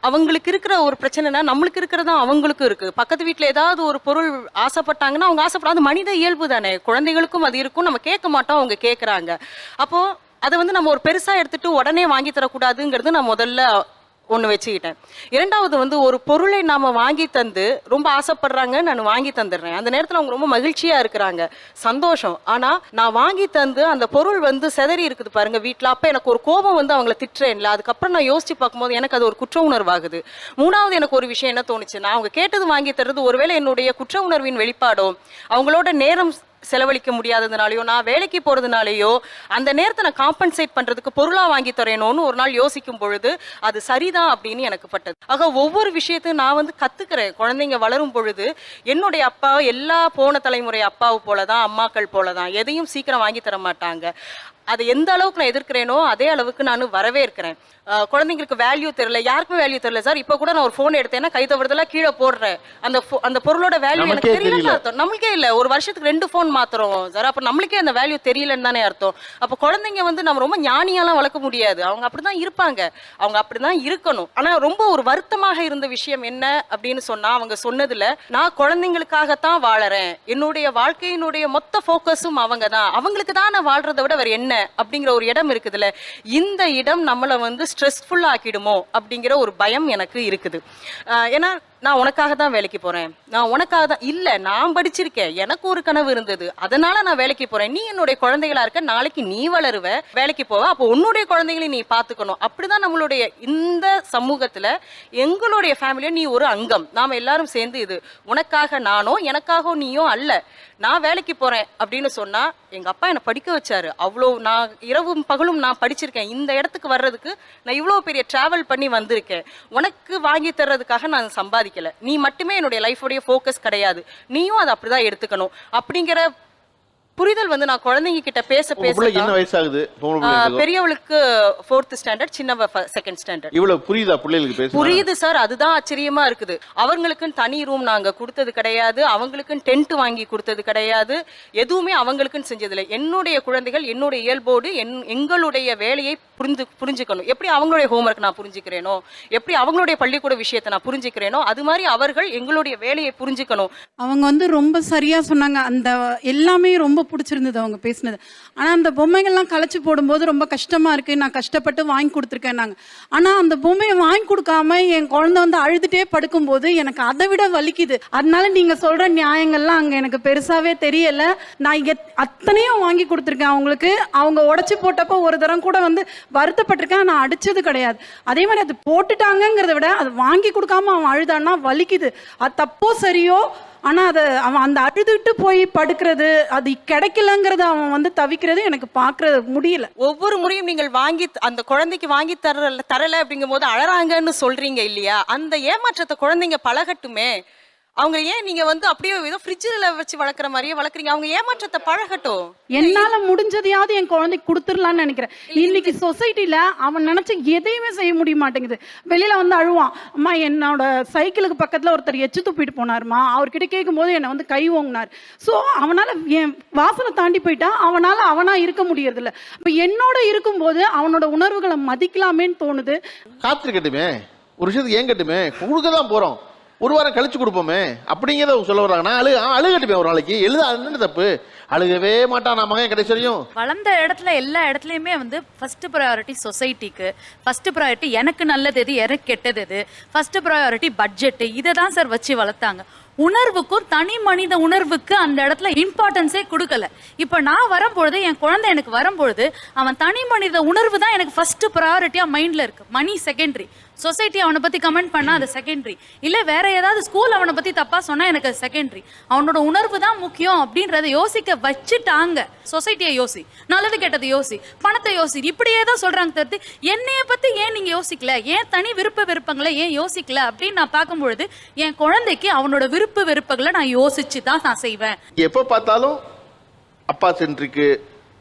அவங்களுக்கு இருக்கிற ஒரு பிரச்சனைனா நம்மளுக்கு இருக்கிறதா அவங்களுக்கும் இருக்கு. பக்கத்து வீட்டில் ஏதாவது ஒரு பொருள் ஆசைப்பட்டாங்கன்னா அவங்க ஆசைப்படாது, மனித இயல்பு தானே, குழந்தைகளுக்கும் அது இருக்கும். நம்ம கேட்க மாட்டோம், அவங்க கேட்குறாங்க. அப்போ அதை வந்து நம்ம ஒரு பெருசா எடுத்துட்டு உடனே வாங்கி தரக்கூடாதுங்கிறது நான் முதல்ல ஒன்று வச்சுக்கிட்டேன். 2வது வந்து ஒரு பொருளை நாம வாங்கி தந்து ரொம்ப ஆசைப்படுறாங்க, நான் வாங்கி தந்துடுறேன். அந்த நேரத்தில் அவங்க ரொம்ப மகிழ்ச்சியா இருக்கிறாங்க, சந்தோஷம். ஆனா நான் வாங்கி தந்து அந்த பொருள் வந்து சிதறி இருக்குது பாருங்க வீட்டில். அப்போ எனக்கு ஒரு கோபம் வந்து அவங்கள திட்டுறேன்ல, அதுக்கப்புறம் நான் யோசிச்சு பார்க்கும்போது எனக்கு அது ஒரு குற்ற உணர்வாகுது. 3வது எனக்கு ஒரு விஷயம் என்ன தோணுச்சுன்னா, அவங்க கேட்டது வாங்கி தர்றது ஒருவேளை என்னுடைய குற்ற உணர்வின் வெளிப்பாடோ, அவங்களோட நேரம் செலவழிக்க முடியாததுனாலயோ, நான் வேலைக்கு போறதுனாலயோ அந்த நேரத்தை நான் காம்பன்சேட் பண்றதுக்கு பொருளா வாங்கி தரேனோன்னு ஒரு நாள் யோசிக்கும் பொழுது அது சரிதான் அப்படின்னு எனக்கு பட்டது. ஆக ஒவ்வொரு விஷயத்தையும் நான் வந்து கத்துக்கிறேன். குழந்தைங்க வளரும் பொழுது என்னுடைய அப்பா எல்லா போன தலைமுறை அப்பாவு போலதான், அம்மாக்கள் போலதான், எதையும் சீக்கிரம் வாங்கி தர மாட்டாங்க. அதை எந்த அளவுக்கு நான் எதிர்க்கிறேனோ அதே அளவுக்கு நான் வரவேற்கிறேன். குழந்தைங்களுக்கு வேல்யூ தெரியல, யாருக்குமே வேல்யூ தெரியல சார். இப்போ கூட நான் ஒரு ஃபோன் எடுத்தேன்னா கை தவறுதலா கீழே போடுறேன். அந்த பொருளோட வேல்யூ எனக்கு தெரியலன்னு அர்த்தம். நம்மளுக்கே இல்லை, ஒரு வருஷத்துக்கு 2 ஃபோன் மாத்துறோம் சார். அப்போ நம்மளுக்கே அந்த வேல்யூ தெரியலன்னு தானே அர்த்தம். அப்போ குழந்தைங்க வந்து நம்ம ரொம்ப ஞானியாலாம் வளர்க்க முடியாது, அவங்க அப்படிதான் இருப்பாங்க, அவங்க அப்படிதான் இருக்கணும். ஆனா ரொம்ப ஒரு வருத்தமாக இருந்த விஷயம் என்ன அப்படின்னு சொன்னா, அவங்க சொன்னதுல நான் குழந்தைங்களுக்காகத்தான் வாழறேன், என்னுடைய வாழ்க்கையினுடைய மொத்த ஃபோக்கஸும் அவங்க தான், அவங்களுக்கு தான் நான் வாழ்றதை விட வேற என்ன அப்படிங்கிற ஒரு இடம் இருக்குதுல்ல, இந்த இடம் நம்மளை வந்து ஸ்ட்ரெஸ்ஃபுல் ஆக்கிடுமோ அப்படிங்கிற ஒரு பயம் எனக்கு இருக்குது. ஏன்னா நான் உனக்காக தான் வேலைக்கு போறேன், நான் உனக்காக தான் இல்லை, நான் படிச்சிருக்கேன், எனக்கு ஒரு கனவு இருந்தது, அதனால நான் வேலைக்கு போறேன். நீ என்னுடைய குழந்தைகளா இருக்க, நாளைக்கு நீ வளருவ, வேலைக்கு போவ, அப்போ உன்னுடைய குழந்தைகளை நீ பார்த்துக்கணும். அப்படிதான் நம்மளுடைய இந்த சமூகத்துல எங்களுடைய ஃபேமிலியோ நீ ஒரு அங்கம், நாம எல்லாரும் சேர்ந்து இது உனக்காக நானோ எனக்காக நீயோ அல்ல, நான் வேலைக்கு போறேன் அப்படின்னு சொன்னா. எங்க அப்பா என்னை படிக்க வச்சாரு, அவ்வளோ நான் இரவும் பகலும் நான் படிச்சிருக்கேன். இந்த இடத்துக்கு வர்றதுக்கு நான் இவ்வளோ பெரிய டிராவல் பண்ணி வந்திருக்கேன். உனக்கு வாங்கி தர்றதுக்காக நான் சம்பாதிக்கல, நீ மட்டுமே என்னுடைய லைஃபோடைய ஃபோக்கஸ் கிடையாது, நீயும் அதை அப்படிதான் எடுத்துக்கணும் அப்படிங்கிற புரிதல் வந்து நான் குழந்தைங்க கிட்ட பேச என்ன வயசாகுது? பெரியவளுக்கு 4th ஸ்டாண்டர்ட், சின்னவ 2nd ஸ்டாண்டர்ட். இவ்வளவு புரியுதா பிள்ளைகளுக்கு பேச? புரியுது சார், அதுதான் ஆச்சரியமா இருக்குது. அவங்களுக்குன்னு தனி ரூம் நாங்க கொடுத்தது கிடையாது, அவங்களுக்குன்னு டென்ட் வாங்கி கொடுத்தது கிடையாது, எதுவுமே அவங்களுக்குன்னு செஞ்சதில்லை. என்னுடைய குழந்தைகள் என்னுடைய இயல்போடு எங்களுடைய வேலையை புரிஞ்சுக்கணும். எப்படி அவங்களுடைய ஹோம்ஒர்க் நான் புரிஞ்சுக்கிறேனோ, எப்படி அவங்களுடைய பள்ளிக்கூட விஷயத்தை நான் புரிஞ்சுக்கிறேனோ, அது மாதிரி அவர்கள் எங்களுடைய வேலையை புரிஞ்சுக்கணும். அவங்க வந்து ரொம்ப சரியா சொன்னாங்க. அந்த எல்லாமே ரொம்ப பிடிச்சிருந்தது அவங்க பேசினது. ஆனால் அந்த பொம்மைகள்லாம் கலைச்சி போடும்போது ரொம்ப கஷ்டமாக இருக்குது, நான் கஷ்டப்பட்டு வாங்கி கொடுத்துருக்கேன் நாங்கள். ஆனால் அந்த பொம்மையை வாங்கி கொடுக்காம என் குழந்தை வந்து அழுதுகிட்டே படுக்கும்போது எனக்கு அதை விட வலிக்குது. அதனால நீங்கள் சொல்கிற நியாயங்கள்லாம் அங்கே எனக்கு பெருசாகவே தெரியலை. நான் அத்தனையும் வாங்கி கொடுத்துருக்கேன் அவங்களுக்கு. அவங்க உடச்சி போட்டப்போ ஒரு தரம் கூட வந்து வருத்தப்பட்டிருக்கேன், நான் அடித்தது கிடையாது. அதே மாதிரி அது போட்டுட்டாங்கிறத விட அது வாங்கி கொடுக்காம அவன் அழுதான்னா வலிக்குது. அது தப்போ சரியோ, ஆனால் அதை அவன் அந்த அழுதுட்டு போய் படுக்கிறது, அது கிடைக்கலங்கிறத அவன் வந்து தவிக்கிறது எனக்கு பார்க்கறது முடியல. ஒவ்வொரு முறையும் நீங்கள் வாங்கி அந்த குழந்தைக்கு வாங்கி தரல அப்படிங்கும் போது அழறாங்கன்னு சொல்றீங்க இல்லையா, அந்த ஏமாற்றத்தை குழந்தைங்க பழகட்டுமே. அவங்க ஏன் நீங்க வந்து அப்படியே ஏதோ ஃப்ரிட்ஜில் வச்சு வளர்க்குற மாதிரியே வளர்க்குறீங்க? அவங்க ஏமாற்றத்தை பழகட்டும். என்னால முடிஞ்சதையாவது என் குழந்தைக்கு கொடுத்துடலாம்னு நினைக்கிறேன். இன்னைக்கு சொசைட்டில அவன் நினைச்ச எதையுமே செய்ய முடிய மாட்டேங்குது. வெளியில வந்து அழுவான், அம்மா என்னோட சைக்கிளுக்கு பக்கத்துல ஒருத்தர் எச்சு துப்பிட்டு போனாருமா, அவர்கிட்ட கேட்கும்போது என்னை வந்து கை ஓங்கினார். ஸோ அவனால என் வாசனை தாண்டி போயிட்டா அவனா இருக்க முடியறது இல்லை. இப்போ என்னோட இருக்கும்போது அவனோட உணர்வுகளை மதிக்கலாமேன்னு தோணுது. காத்திருக்கட்டுமே, ஒரு விஷயத்துக்கு ஏன் கட்டுமே, கொடுக்க தான் போறோம், ஒரு வாரம் கழிச்சு கொடுப்போமே அப்படிங்கிறத அவங்க சொல்ல வர்றாங்க. நான் அழுகட்டுமே ஒரு நாளைக்கு, எழுத தப்பு, அழுகவே மாட்டான் நான் மகன் கடைசி வரையும். வளர்ந்த இடத்துல எல்லா இடத்துலையுமே வந்து ஃபர்ஸ்ட் ப்ரையாரிட்டி சொசைட்டிக்கு, ஃபர்ஸ்ட் ப்ரையாரிட்டி எனக்கு நல்லது எது எனக்கு கெட்டது எது, ஃபர்ஸ்ட் ப்ரையாரிட்டி பட்ஜெட்டு, இதை தான் சார் வச்சு வளர்த்தாங்க. உணர்வுக்கும் தனி மனித உணர்வுக்கு அந்த இடத்துல இம்பார்ட்டன்ஸே கொடுக்கல. இப்போ நான் வரும்பொழுது, என் குழந்தை எனக்கு வரும்பொழுது, அவன் தனி மனித உணர்வு தான் எனக்கு ஃபர்ஸ்ட் ப்ரையாரிட்டியாக மைண்டில் இருக்கு. மணி செகண்டரி, சொசைட்டி அவனை பற்றி கமெண்ட் பண்ணால் அது செகண்டரி, இல்லை வேற ஏதாவது ஸ்கூல் அவனை பற்றி தப்பாக சொன்னால் எனக்கு அது செகண்டரி. அவனோட உணர்வு தான் முக்கியம் அப்படின்றத யோசிக்க வச்சுட்டாங்க. சொசைட்டியை யோசி, நல்லது கெட்டது யோசி, பணத்தை யோசி, இப்படியே தான் சொல்கிறாங்க தவிர்த்து என்னைய பற்றி ஏன் நீங்கள் யோசிக்கல, ஏன் தனி விருப்ப விருப்பங்களை ஏன் யோசிக்கல அப்படின்னு நான் பார்க்கும்பொழுது என் குழந்தைக்கு அவனோட விருப்ப விருப்பங்களை நான் யோசிச்சு தான் நான் செய்வேன். எப்போ பார்த்தாலும் அப்பா சென்ட்ரிக்கு,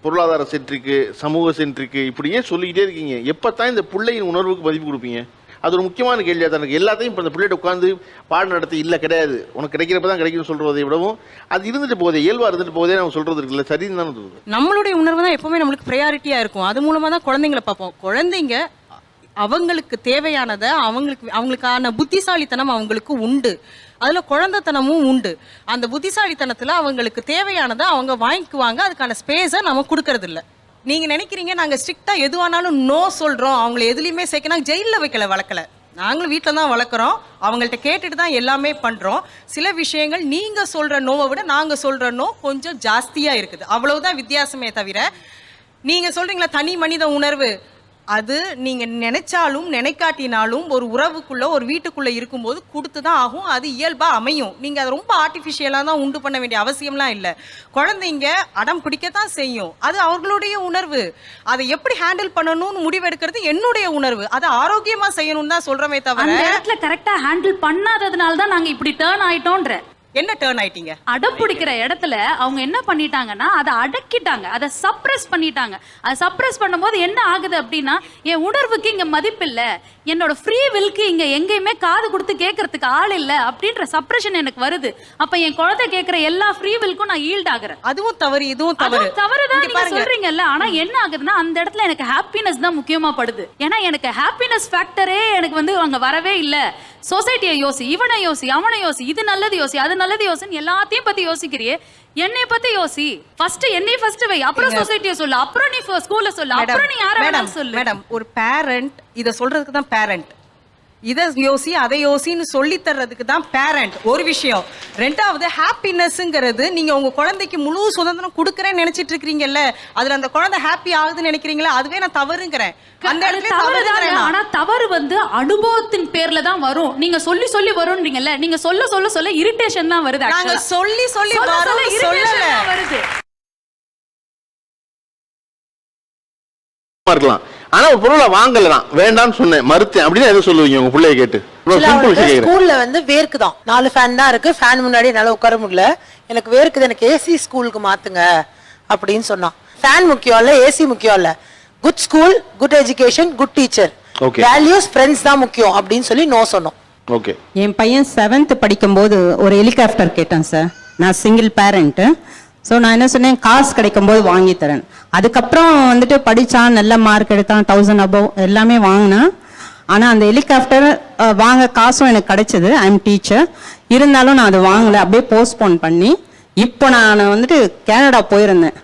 பொருளாதார சென்ட்ரிக்கு, சமூக சென்ட்ரிக்கு இப்படியே சொல்லிக்கிட்டே இருக்கீங்க. எப்போ தான் இந்த பிள்ளையின் உணர்வுக்கு மதிப்பு கொடுப்பீங்க? அது ஒரு முக்கியமான கேள்வியாக தான் இருக்குது. எல்லாத்தையும் இப்போ இந்த பிள்ளைகிட்ட உட்காந்து பாடம் நடத்தி இல்லை கிடையாது, உனக்கு கிடைக்கிறப்ப தான் கிடைக்கும்னு சொல்கிறதை விடவும் அது இருந்துட்டு போதே, இயல்பாக இருந்துட்டு போதே நம்ம சொல்கிறது இருக்குல்ல, சரின்னு தானே தோணுது. நம்மளுடைய உணர்வு தான் எப்பவுமே நம்மளுக்கு ப்ரையாரிட்டியாக இருக்கும். அது மூலமாக தான் குழந்தைங்களை பார்ப்போம். குழந்தைங்க அவங்களுக்கு தேவையானதை அவங்களுக்கான புத்திசாலித்தனம் அவங்களுக்கு உண்டு, அதில் குழந்தைத்தனமும் உண்டு. அந்த புத்திசாலித்தனத்தில் அவங்களுக்கு தேவையானதை அவங்க வாங்கிக்குவாங்க. அதுக்கான ஸ்பேஸை நம்ம கொடுக்கறதில்ல. நீங்கள் நினைக்கிறீங்க நாங்கள் ஸ்ட்ரிக்டாக எதுவானாலும் நோ சொல்கிறோம், அவங்கள எதுலேயுமே சேர்க்க ஜெயிலில் வளர்க்கல, நாங்களும் வீட்டில் தான் வளர்க்குறோம், அவங்கள்ட்ட கேட்டுட்டு தான் எல்லாமே பண்ணுறோம். சில விஷயங்கள் நீங்கள் சொல்கிற நோவை விட நாங்கள் சொல்கிற நோ கொஞ்சம் ஜாஸ்தியாக இருக்குது, அவ்வளவுதான் வித்தியாசமே தவிர நீங்கள் சொல்கிறீங்களா தனி மனித உணர்வு, அது நீங்கள் நினைச்சாலும் நினைக்காட்டினாலும் ஒரு உறவுக்குள்ளே ஒரு வீட்டுக்குள்ளே இருக்கும்போது கொடுத்து தான் ஆகும். அது இயல்பாக அமையும். நீங்கள் அதை ரொம்ப ஆர்டிஃபிஷியலாக தான் உண்டு பண்ண வேண்டிய அவசியம்லாம் இல்லை. குழந்தைங்க அடம் பிடிக்கத்தான் செய்யும், அது அவர்களுடைய உணர்வு. அதை எப்படி ஹேண்டில் பண்ணணும்னு முடிவெடுக்கிறது என்னுடைய உணர்வு. அதை ஆரோக்கியமாக செய்யணும்னு தான் சொல்கிறோமே தவிர அந்த இடத்துல கரெக்டாக ஹேண்டில் பண்ணாததுனால தான் நாங்கள் இப்படி டேர்ன் ஆயிட்டோன்ற. என்ன டேர்ன் ஆயிட்டீங்க? அடம் பிடிக்கிற இடத்துல அவங்க என்ன பண்ணிட்டாங்கன்னா அதை அடக்கிட்டாங்க, அதை சப்ரஸ் பண்ணிட்டாங்க. அதை சப்ரஸ் பண்ணும்போது என்ன ஆகுது அப்படின்னா, என் உணர்வுக்கு இங்க மதிப்பு இல்லை, என்னோட ஃப்ரீ வில்க்கு இங்க எங்கேயுமே காது கொடுத்து கேட்கறதுக்கு ஆள் இல்லை அப்படின்ற சப்ரஷன் எனக்கு வருது. அப்ப என் குழந்தை கேட்கிற எல்லா ஃப்ரீ வில்க்கும் நான் ஈல்ட் ஆகுறேன். அதுவும் தவறு, இதுவும் தவறு. தவறுதான் நீங்க சொல்றீங்கல்ல. ஆனா என்ன ஆகுதுன்னா அந்த இடத்துல எனக்கு ஹாப்பினஸ் தான் முக்கியமா படுது. ஏன்னா எனக்கு ஹாப்பினஸ் ஃபேக்டரே எனக்கு வந்து அங்க வரவே இல்லை. சொசைட்டியை யோசி, இவனை யோசி, அவனை யோசி, இது நல்லது யோசி, அது நல்லது யோசின்னு எல்லாத்தையும் பத்தி யோசிக்கிறியே, என்னை பத்தி யோசி. ஃபர்ஸ்ட் என்னை ஃபர்ஸ்ட் வை, அப்புறம் சொசைட்டியை சொல்லு, அப்புறம் நீ ஸ்கூல்ல சொல்லு, அப்புறம் நீ யார வேணாலும் சொல்லு. மேடம், ஒரு பேரண்ட் இதை சொல்றதுக்கு தான் பேரண்ட், இதை யோசி அதை யோசின்னு சொல்லி தர்றதுக்கு தான் பேரண்ட் ஒரு விஷயம். ரெண்டாவது ஹாப்பினஸ்ங்கிறது நீங்க உங்க குழந்தைக்கு முழு சுதந்திரம் கொடுக்குறேன்னு நினைச்சிட்டு இருக்கீங்கல்ல, அதுல அந்த குழந்தை ஹாப்பி ஆகுதுன்னு நினைக்கிறீங்களா, அதுவே நான் தவறுங்கிறேன். அந்த இடத்துல தவறுதான். ஆனா தவறு வந்து அனுபவத்தின் பேர்ல தான் வரும். நீங்க சொல்லி சொல்லி வரும்ன்றீங்கல்ல, நீங்க சொல்ல சொல்ல சொல்ல இரிட்டேஷன் தான் வருது. நாங்க சொல்லி சொல்லி சொல்லல வருது இருக்கலாம். ஆனா ஒரு பொருளை வாங்கலாம், வேண்டாம்னு சொன்னேன், மறுத்தேன் அப்படின்னு எதை சொல்லுவீங்க உங்க பிள்ளைய கேட்டு? ஸ்கூல்ல வந்து வேர்க்குதான், 4 ஃபேன் தான் இருக்கு, ஃபேன் முன்னாடி என்னால உட்கார முடியல, எனக்கு வேர்க்குது, எனக்கு ஏசி ஸ்கூலுக்கு மாத்துங்க அப்படின்னு சொன்னான். ஃபேன் முக்கியம் இல்ல, ஏசி முக்கியம் இல்ல, good school, good education, good teacher, values, friends தான் முக்கியம் அப்படின்னு சொல்லி நோ சொன்னோம். ஓகே. என் பையன் 7th படிக்கும்போது ஒரு ஹெலிகாப்டர் கேட்டான் சார். நான் சிங்கிள் பேரண்ட். ஸோ நான் என்ன சொன்னேன், காசு கிடைக்கும் போது வாங்கி தரேன். அதுக்கப்புறம் வந்துட்டு படித்தான், நல்ல மார்க் எடுத்தான், 1000 above எல்லாமே வாங்கினான். ஆனால் அந்த ஹெலிகாப்டர் வாங்க காசும் எனக்கு கிடைச்சது, ஐ எம் டீச்சர். இருந்தாலும் நான் அதை வாங்கலை, அப்படியே போஸ்ட்போன் பண்ணி இப்போ நான் வந்துட்டு கனடா போயிருந்தேன்.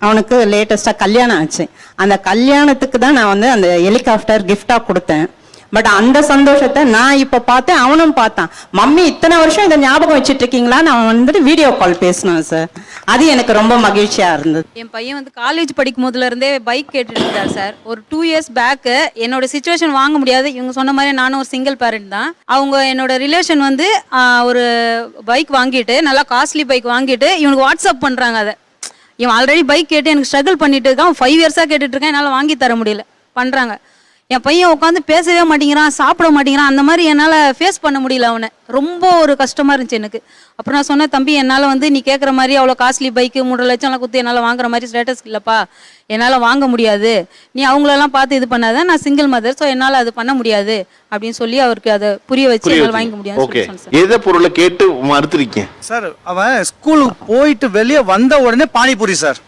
அவனுக்கு லேட்டஸ்டாக கல்யாணம் ஆச்சு. அந்த கல்யாணத்துக்கு தான் நான் வந்து அந்த ஹெலிகாப்டர் கிஃப்டாக கொடுத்தேன். பட் அந்த சந்தோஷத்தை நான் இப்போ பார்த்தேன், அவனும் பார்த்தான். மம்மி இத்தனை வருஷம் இதை ஞாபகம் வச்சுட்டு இருக்கீங்களா? நான் வந்துட்டு வீடியோ கால் பேசினேன் சார். அது எனக்கு ரொம்ப மகிழ்ச்சியா இருந்தது. என் பையன் வந்து காலேஜ் படிக்கும் போதுல இருந்தே பைக் கேட்டுட்டு இருந்தார் சார். ஒரு 2 years பேக்கு என்னோட சுச்சுவேஷன் வாங்க முடியாது, இவங்க சொன்ன மாதிரி நானும் ஒரு சிங்கிள் பேரண்ட் தான். அவங்க என்னோட ரிலேஷன் வந்து ஒரு பைக் வாங்கிட்டு, நல்லா காஸ்ட்லி பைக் வாங்கிட்டு இவனுக்கு வாட்ஸ்அப் பண்றாங்க. அதை இவன் ஆல்ரெடி பைக் கேட்டு எனக்கு ஸ்ட்ரகிள் பண்ணிட்டு இருக்கான், 5 years கேட்டுட்டு இருக்கேன், என்னால் வாங்கி தர முடியல பண்றாங்க. என் பையன் உட்காந்து பேசவே மாட்டேங்கிறான், சாப்பிட மாட்டேங்கிறான். அந்த மாதிரி என்னால் ஃபேஸ் பண்ண முடியல அவனை. ரொம்ப ஒரு கஷ்டமாக இருந்துச்சு எனக்கு. அப்புறம் நான் சொன்னேன், தம்பி என்னால் வந்து நீ கேட்குற மாதிரி அவ்வளோ காஸ்ட்லி பைக்கு 3 லட்சம்லாம் கொடுத்து என்னால் வாங்குற மாதிரி ஸ்டேட்டஸ் இல்லைப்பா, என்னால் வாங்க முடியாது, நீ அவங்களெல்லாம் பார்த்து இது பண்ணாத, நான் சிங்கிள் மதர், ஸோ என்னால் அது பண்ண முடியாது அப்படின்னு சொல்லி அவருக்கு அதை புரிய வச்சு என்னால் வாங்க முடியாது. எதை பொருளை கேட்டு மறுத்துருக்கேன் சார்? அவன் ஸ்கூலுக்கு போயிட்டு வெளியே வந்த உடனே பானிபூரி சார்.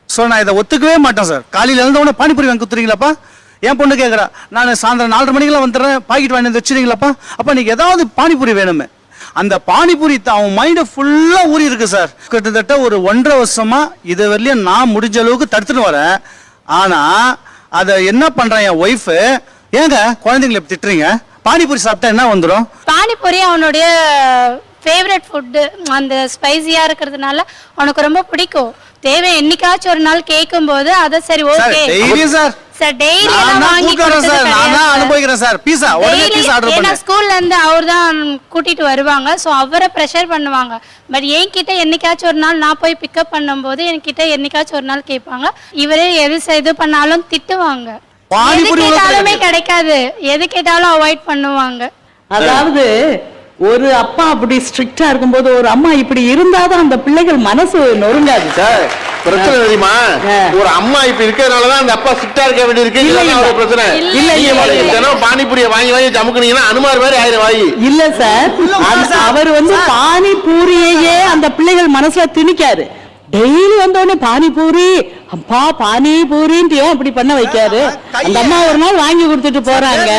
ஸோ நான் இதை ஒத்துக்கவே மாட்டேன் சார். காலையில் இருந்த உடனே பானிபூரி வாங்கி கொடுத்துறீங்களாப்பா? என் பொண்ணு கேட்குறா, நான் சாயந்தரம் 4:30 மணிக்கெல்லாம் வந்துடுறேன், பாக்கெட் வாங்கி வந்து வச்சுருங்களப்பா. அப்போ நீக்கு ஏதாவது பானிபூரி வேணுமே. அந்த பானிபூரி அவன் மைண்டை ஃபுல்லாக ஊறி இருக்கு சார். கிட்டத்தட்ட ஒரு 1.5 வருஷமா இதை வரலையும் நான் முடிஞ்ச அளவுக்கு தடுத்துட்டு வரேன். ஆனால் அதை என்ன பண்ணுறேன் என் ஒய்ஃபு, ஏங்க குழந்தைங்களை திட்டுறீங்க, பானிபூரி சாப்பிட்டா என்ன வந்துடும்? பானிபூரி அவனுடைய ஃபேவரட் ஃபுட்டு, அந்த ஸ்பைசியாக இருக்கிறதுனால அவனுக்கு ரொம்ப பிடிக்கும். தேவை என்னைக்காச்சும் ஒரு நாள் கேட்கும் போது அதை சரி ஓகே சார் சார் டெய்லி எல்லாம் வாங்கி கொடுத்தது நான் அனுபவிக்கிறேன் சார். பீஸா உடனே பீஸா ஆர்டர் ஏன்னா பண்ணேன். ஸ்கூல்ல இருந்து அவர் தான் கூட்டிட்டு வருவாங்க, ஸோ அவரை ப்ரெஷர் பண்ணுவாங்க. பட் என்கிட்ட என்னைக்காச்சும் ஒரு நாள் நான் போய் பிக்கப் பண்ணும்போது என்கிட்ட என்னைக்காச்சும் ஒரு நாள் கேட்பாங்க. இவரே எது இது பண்ணாலும் திட்டுவாங்க, எது கேட்டாலுமே கிடைக்காது, எது கேட்டாலும் அவாய்ட் பண்ணுவாங்க. அதாவது ஒரு அப்பா அப்படி ஸ்ட்ரிக்டா இருக்கும்போது ஒரு அம்மா இப்படி இருந்தாதான் அந்த பிள்ளைகள் மனசு நொறுங்காது சார். பிரச்சனை தெரியுமா, ஒரு அம்மா இப்ப இருக்கிறதுனாலதான் அந்த அப்பா ஸ்ட்ரிக்டா இருக்க வேண்டி இருக்கு. பிரச்சனை இல்ல, பானிபூரியை வாங்கி வாங்கி சமுக்குனீங்கன்னா அனுமார் மாதிரி 1000 வாங்கி இல்ல சார். அவர் வந்து பானிபூரியையே அந்த பிள்ளைகள் மனசுல திணிக்காரு. டெய்லி வந்தோடனே பானிபூரி, அப்பா பானிபூரின்ட்டு ஏன் அப்படி பண்ண வைக்காரு? அந்த அம்மா ஒரு நாள் வாங்கி கொடுத்துட்டு போறாங்க.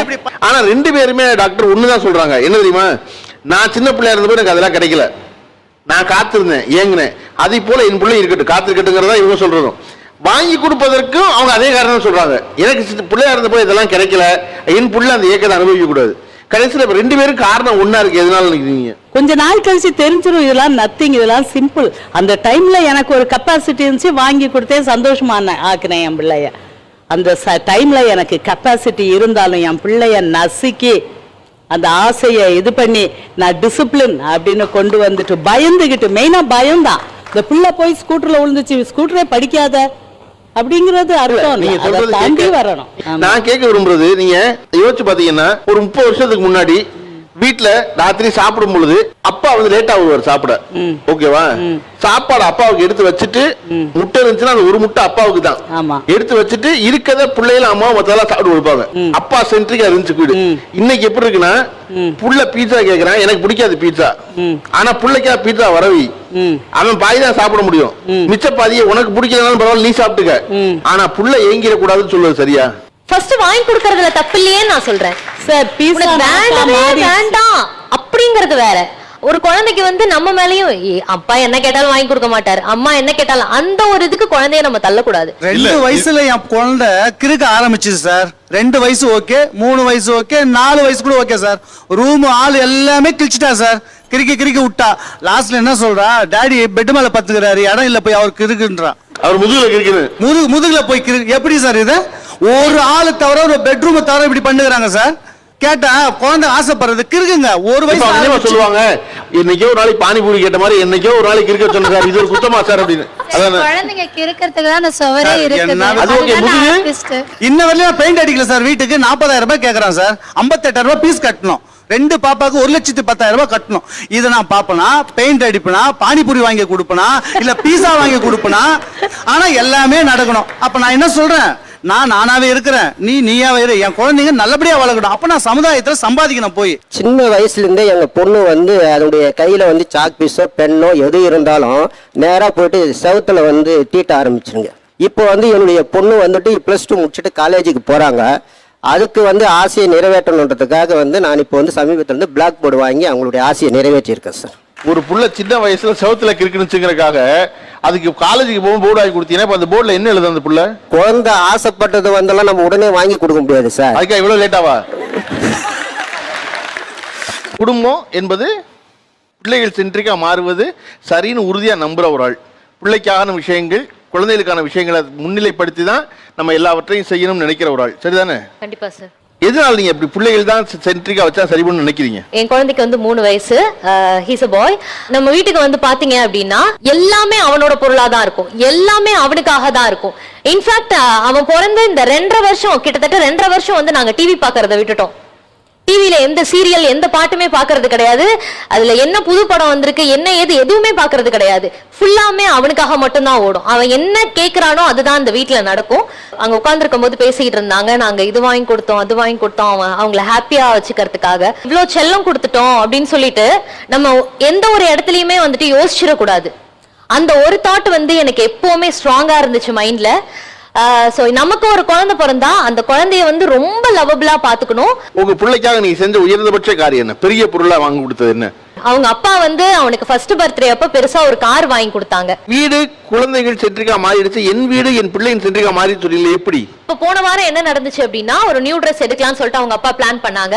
ஆனா 2 பேருமே டாக்டர் ஒண்ணுதான் சொல்றாங்க. என்ன தெரியுமா, நான் சின்ன பிள்ளையா இருந்தப்போ எனக்கு அதெல்லாம் கிடைக்கல, நான் காத்திருந்தேன், ஏங்கினேன். அதே போல என் பிள்ளை இருக்கட்டும், காத்திருக்கட்டுங்கிறதா இவங்க சொல்றதும். வாங்கி கொடுப்பதற்கும் அவங்க அதே காரணம் சொல்றாங்க. எனக்கு பிள்ளையா இருந்தப்போ இதெல்லாம் கிடைக்கல, என் பிள்ளை அந்த ஏக்கத்தை அனுபவிக்க கூடாது. கடைசியில் 2 பேரும் காரணம் ஒன்னா இருக்கு. எதனால நினைக்கிறீங்க? கொஞ்ச நாள் கழிச்சு தெரிஞ்சிடும் இதெல்லாம் நத்திங், இதெல்லாம் சிம்பிள். அந்த டைம்ல எனக்கு ஒரு கெப்பாசிட்டி இருந்துச்சு, வாங்கி கொடுத்தேன், சந்தோஷமா ஆக்குனேன் என் பிள்ளைய. அந்த டைம்ல எனக்கு கெப்பாசிட்டி இருந்தாலும் என் பிள்ளைய நசுக்கி அந்த ஆசையை இது பண்ணி நான் டிசிப்ளின் அப்படின்னு கொண்டு வந்துட்டு பயந்துகிட்டு, மெயினா பயம்தான். இந்த பிள்ளை போய் ஸ்கூட்டர்ல விழுந்துச்சு, ஸ்கூட்டரே படிக்காத அப்படிங்கிறது அர்த்தம். நீங்க தாண்டி வரணும். நான் கேட்க விரும்புறது, நீங்க யோசிச்சு பாத்தீங்கன்னா ஒரு 30 வருஷத்துக்கு முன்னாடி வீட்டுல ராத்திரி சாப்பிடும் பொழுது அப்பா வந்து லேட்டா வருவார் சாப்பிட, ஓகேவா? சாப்பாடு அப்பாவுக்கு எடுத்து வச்சுட்டு, முட்டை இருந்துச்சுன்னா அந்த ஒரு முட்டை அப்பாவுக்கு தான் எடுத்து வச்சுட்டு இருக்கத பிள்ளைல அம்மா மொத்தம் சாப்பிட்டு கொடுப்பாங்க. அப்பா சென்ட்ரிக்கா இருந்துச்சு வீடு. இன்னைக்கு எப்படி இருக்குன்னா, புள்ள பீட்சா கேக்குறான், எனக்கு பிடிக்காது பீட்சா, ஆனா பிள்ளைக்கா பீட்சா வரவி, அவன் பாதி தான் சாப்பிட முடியும், மிச்ச பாதியை உனக்கு பிடிக்கலனாலும் பரவாயில்ல நீ சாப்பிட்டுக்க, ஆனா புள்ள ஏங்கிட கூடாதுன்னு சொல்லுவது சரியா? ஃபர்ஸ்ட் வாங்கி கொடுக்கறதுல தப்பு இல்லையே நான் சொல்றேன் சார். பீஸா வேண்டாம் அப்படிங்கிறது வேற. ஒரு குழந்தைக்கு வந்து நம்ம மேலயும் அப்பா என்ன கேட்டாலும் வாங்கி கொடுக்க மாட்டாரு, அம்மா என்ன கேட்டாலும், அந்த ஒரு இதுக்கு குழந்தைய நம்ம தள்ளக்கூடாது. 2 வயசுல என் குழந்தை கிறுக்க ஆரம்பிச்சுது சார். 2 வயசு ஓகே, 3 வயசு ஓகே, 4 வயசு கூட ஓகே சார். ரூம் ஆள் எல்லாமே கிழிச்சிட்டா சார், கிறுக்கி விட்டா. லாஸ்ட்ல என்ன சொல்றா, டாடி பெட் மேல பத்துக்கிறாரு, இடம் இல்ல போய் அவர் கிறுக்குன்றா. அவர் முதுகுல போய் கிறுக்கு. எப்படி சார் இது? ஒரு ஆளு தவிர ஒரு பெட்ரூம் தவிர இப்படி பண்ணுகிறாங்க சார். கேட்டா குழந்தை ஆசைப்படுறது கிறுக்குங்க. ஒரு வயசு சொல்லுவாங்க, என்னைக்கோ ஒரு நாளைக்கு பானிபூரி கேட்ட மாதிரி என்னைக்கோ ஒரு நாளைக்கு கிறுக்க சொன்ன சார், இது ஒரு குத்தமா சார் அப்படின்னு. குழந்தைங்க கிறுக்கிறதுக்கு தான் அந்த சுவரே இருக்குது. இன்ன வரையும் பெயிண்ட் அடிக்கல சார். வீட்டுக்கு 40,000 ரூபாய் கேக்குறான் சார். 58,000 ரூபாய் பீஸ் கட்டணும். 2 பாப்பாக்கு 1,10,000 ரூபாய் கட்டணும். இதை நான் பாப்பனா, பெயிண்ட் அடிப்பனா, பானிபூரி வாங்கி கொடுப்பனா, இல்ல பீஸா வாங்கி கொடுப்பனா, ஆனா எல்லாமே நடக்கணும். அப்ப நான் என்ன சொல்றேன், நானாவே இருக்கிறேன், நீயாவே இரு, என் குழந்தைங்க நல்லபடியா வளர்க்கணும். அப்ப நான் சமுதாயத்துல சம்பாதிக்கணும். போய் சின்ன வயசுல இருந்தே எங்க பொண்ணு வந்து அதனுடைய கையில வந்து சாக் பீஸோ பெண்ணோ எது இருந்தாலும் நேரா போயிட்டு செவுத்துல வந்து தீட்ட ஆரம்பிச்சிருங்க. இப்போ வந்து என்னுடைய பொண்ணு வந்துட்டு +2 முடிச்சுட்டு காலேஜுக்கு போறாங்க. அதுக்கு வந்து ஆசையை நிறைவேற்றணுன்றதுக்காக வந்து நான் இப்போ வந்து சமீபத்தில் வந்து பிளாக் போர்டு வாங்கி அவங்களுடைய ஆசையை நிறைவேற்றியிருக்கேன் சார். ஒரு புள்ள சின்ன வயசுல செவத்துல கிறுக்குனுச்சுங்கிறதுக்காக அதுக்கு காலேஜுக்கு போகும் போர்டு வாங்கி கொடுத்தீங்கன்னா அந்த போர்டுல என்ன எழுது? அந்த புள்ள குழந்தை ஆசைப்பட்டது வந்தெல்லாம் நம்ம உடனே வாங்கி கொடுக்க முடியாது சார். அதுக்கா இவ்வளவு லேட்டாவா? குடும்பம் என்பது பிள்ளைகள் சென்ட்ரிக்கா மாறுவது சரின்னு உறுதியா நம்புற ஒரு ஆள். பிள்ளைக்கான விஷயங்கள், குழந்தைகளுக்கான விஷயங்களை முன்னிலைப்படுத்தி தான் நம்ம எல்லாவற்றையும் செய்யணும்னு நினைக்கிற ஒரு ஆள். சரிதானே? கண்டிப்பா சார். எதனால நீங்க இப்படி பிள்ளைகள் தான் சென்ட்ரிக்கா வச்சா சரி பண்ணு நினைக்கிறீங்க? என் குழந்தைக்கு வந்து 3 வயசு, ஹீஸ் அ பாய். நம்ம வீட்டுக்கு வந்து பாத்தீங்க அப்படின்னா எல்லாமே அவனோட பொருளா தான் இருக்கும், எல்லாமே அவனுக்காக தான் இருக்கும். இன்ஃபேக்ட் அவன் பிறந்த இந்த 2.5 வருஷம், கிட்டத்தட்ட 2.5 வருஷம் வந்து நாங்க டிவி பாக்குறத விட்டுட்டோம். டிவில எந்த சீரியல் எந்த பாட்டுமே பாக்குறது கிடையாது, அதுல என்ன புது படம் வந்திருக்கு என்ன ஏது எதுவுமே பாக்குறது கிடையாது. ஃபுல்லாமே அவனுக்காக மட்டும்தான் ஓடும். அவன் என்ன கேட்கிறானோ அதுதான் இந்த வீட்டுல நடக்கும். அங்க உட்கார்ந்துருக்கும் போது பேசிக்கிட்டு இருந்தாங்க, நாங்க இது வாங்கி கொடுத்தோம் அது வாங்கி கொடுத்தோம் அவங்கள ஹாப்பியா வச்சுக்கிறதுக்காக இவ்வளவு செல்லம் கொடுத்துட்டோம் அப்படின்னு சொல்லிட்டு நம்ம எந்த ஒரு இடத்துலயுமே வந்துட்டு யோசிச்சிடக்கூடாது. அந்த ஒரு தாட் வந்து எனக்கு எப்பவுமே ஸ்ட்ராங்கா இருந்துச்சு மைண்ட்ல. சோ நமக்கு ஒரு குழந்தை பிறந்தா அந்த குழந்தைய வந்து ரொம்ப லவபிளா பாத்துக்கணும். உங்க பிள்ளைக்காக நீங்க செஞ்ச உயர்ந்தபட்ச காரியம் என்ன? பெரிய பொருளா வாங்கி கொடுத்தது என்ன? அவங்க அப்பா வந்து அவனுக்கு ஃபர்ஸ்ட் பர்த்டே அப்ப பெருசா ஒரு கார் வாங்கி கொடுத்தாங்க. வீடு குழந்தைகள் சென்ட்ரிக்கா மாறிடுச்சு, என் வீடு என் பிள்ளையின் சென்ட்ரிக்கா மாறி சொல்லல எப்படி? இப்ப போன வாரம் என்ன நடந்துச்சு அப்படின்னா, ஒரு நியூ ட்ரெஸ் எடுக்கலாம்னு சொல்லிட்டு அவங்க அப்பா பிளான் பண்ணாங்க.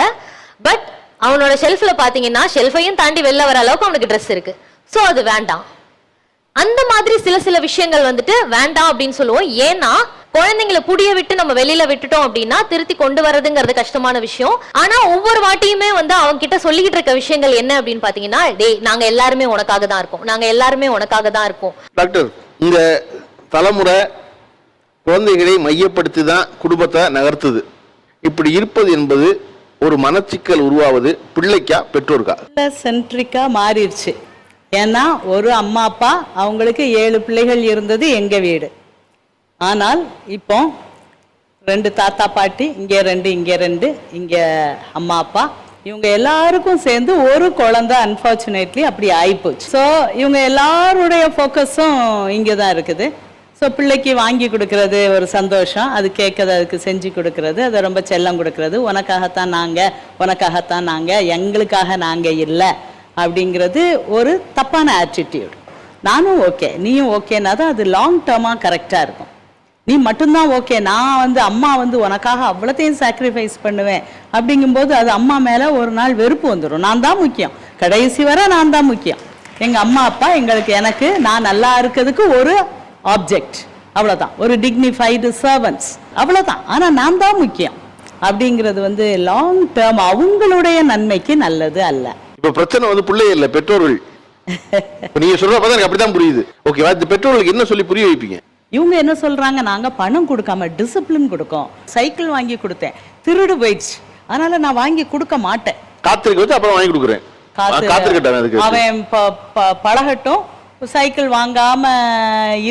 பட் அவனோட ஷெல்ஃப்ல பாத்தீங்கன்னா ஷெல்ஃபையும் தாண்டி வெளில வர அளவுக்கு அவனுக்கு ட்ரெஸ் இருக்கு. சோ அது வேண்டாம். அந்த மாதிரி சில விஷயங்கள் வந்துட்டு வேண்டாம் அப்படின்னு சொல்லுவோம். ஏன்னா குழந்தைங்களை புடிய விட்டு நம்ம வெளியில விட்டுட்டோம் அப்படின்னா திருத்தி கொண்டு வரதுங்கிறது கஷ்டமான விஷயம். ஆனா ஒவ்வொரு வாட்டியுமே வந்து அவங்க கிட்ட சொல்லிக்கிட்டு இருக்க விஷயங்கள் என்ன அப்படின்னு பாத்தீங்கன்னா, டேய் நாங்க எல்லாருமே உனக்காக தான் இருக்கோம், நாங்க எல்லாருமே உனக்காக தான் இருக்கோம். டாக்டர், இந்த தலைமுறை குழந்தைகளை மையப்படுத்தி தான் குடும்பத்தை நகர்த்துது. இப்படி இருப்பது என்பது ஒரு மனச்சிக்கல் உருவாவது பிள்ளைக்கா பெற்றோருக்கா? சென்ட்ரிக்கா மாறிடுச்சு. ஏன்னா ஒரு அம்மா அப்பா, அவங்களுக்கு 7 பிள்ளைகள் இருந்தது எங்க வீடு. ஆனால் இப்போ 2 தாத்தா பாட்டி, இங்கே 2 இங்கே 2, இங்க அம்மா அப்பா, இவங்க எல்லாருக்கும் சேர்ந்து ஒரு குழந்தை. அன்பார்ச்சுனேட்லி அப்படி ஆயிப்போச்சு. ஸோ இவங்க எல்லாருடைய ஃபோக்கஸும் இங்கே தான் இருக்குது. ஸோ பிள்ளைக்கு வாங்கி கொடுக்கறது ஒரு சந்தோஷம், அது கேட்கறது, அதுக்கு செஞ்சு கொடுக்கறது, அதை ரொம்ப செல்லம் கொடுக்கறது. உனக்காகத்தான் நாங்கள், உனக்காகத்தான் நாங்கள், எங்களுக்காக நாங்கள் இல்லை அப்படிங்கிறது ஒரு தப்பான ஆட்டிடியூட். நானும் ஓகே நீயும் ஓகேன்னா தான் அது லாங் டேர்மாக கரெக்டாக இருக்கும். நீ மட்டும்தான் ஓகே, நான் வந்து அம்மா வந்து உனக்காக அவ்வளோத்தையும் சாக்ரிஃபைஸ் பண்ணுவேன் அப்படிங்கும்போது அது அம்மா மேலே ஒரு நாள் வெறுப்பு வந்துடும். நான் தான் முக்கியம், கடைசி வரை நான் தான் முக்கியம். எங்கள் அம்மா அப்பா எனக்கு நான் நல்லா இருக்கிறதுக்கு ஒரு ஆப்ஜெக்ட், அவ்வளோதான், ஒரு டிக்னிஃபைடு சர்வன்ட்ஸ், அவ்வளோதான். ஆனால் நான் தான் முக்கியம் அப்படிங்கிறது வந்து லாங் டேர்ம் அவங்களுடைய நன்மைக்கு நல்லது அல்ல. இப்ப பிரச்சனை வந்து பிள்ளை இல்ல, பெற்றோர்கள். நீங்க சொல்ற பார்த்தா எனக்கு அப்படிதான் புரியுது. ஓகேவா? இந்த பெற்றோர்களுக்கு என்ன சொல்லி புரிய வைப்பீங்க? இவங்க என்ன சொல்றாங்க, நாங்க பணம் கொடுக்காம டிசிப்ளின் கொடுக்கோம். சைக்கிள் வாங்கி கொடுத்தேன், திருடு போயிடுச்சு, அதனால நான் வாங்கி கொடுக்க மாட்டேன். காத்திருக்க வச்சு அப்புறம் வாங்கி கொடுக்குறேன். அவன் பழகட்டும், சைக்கிள் வாங்காம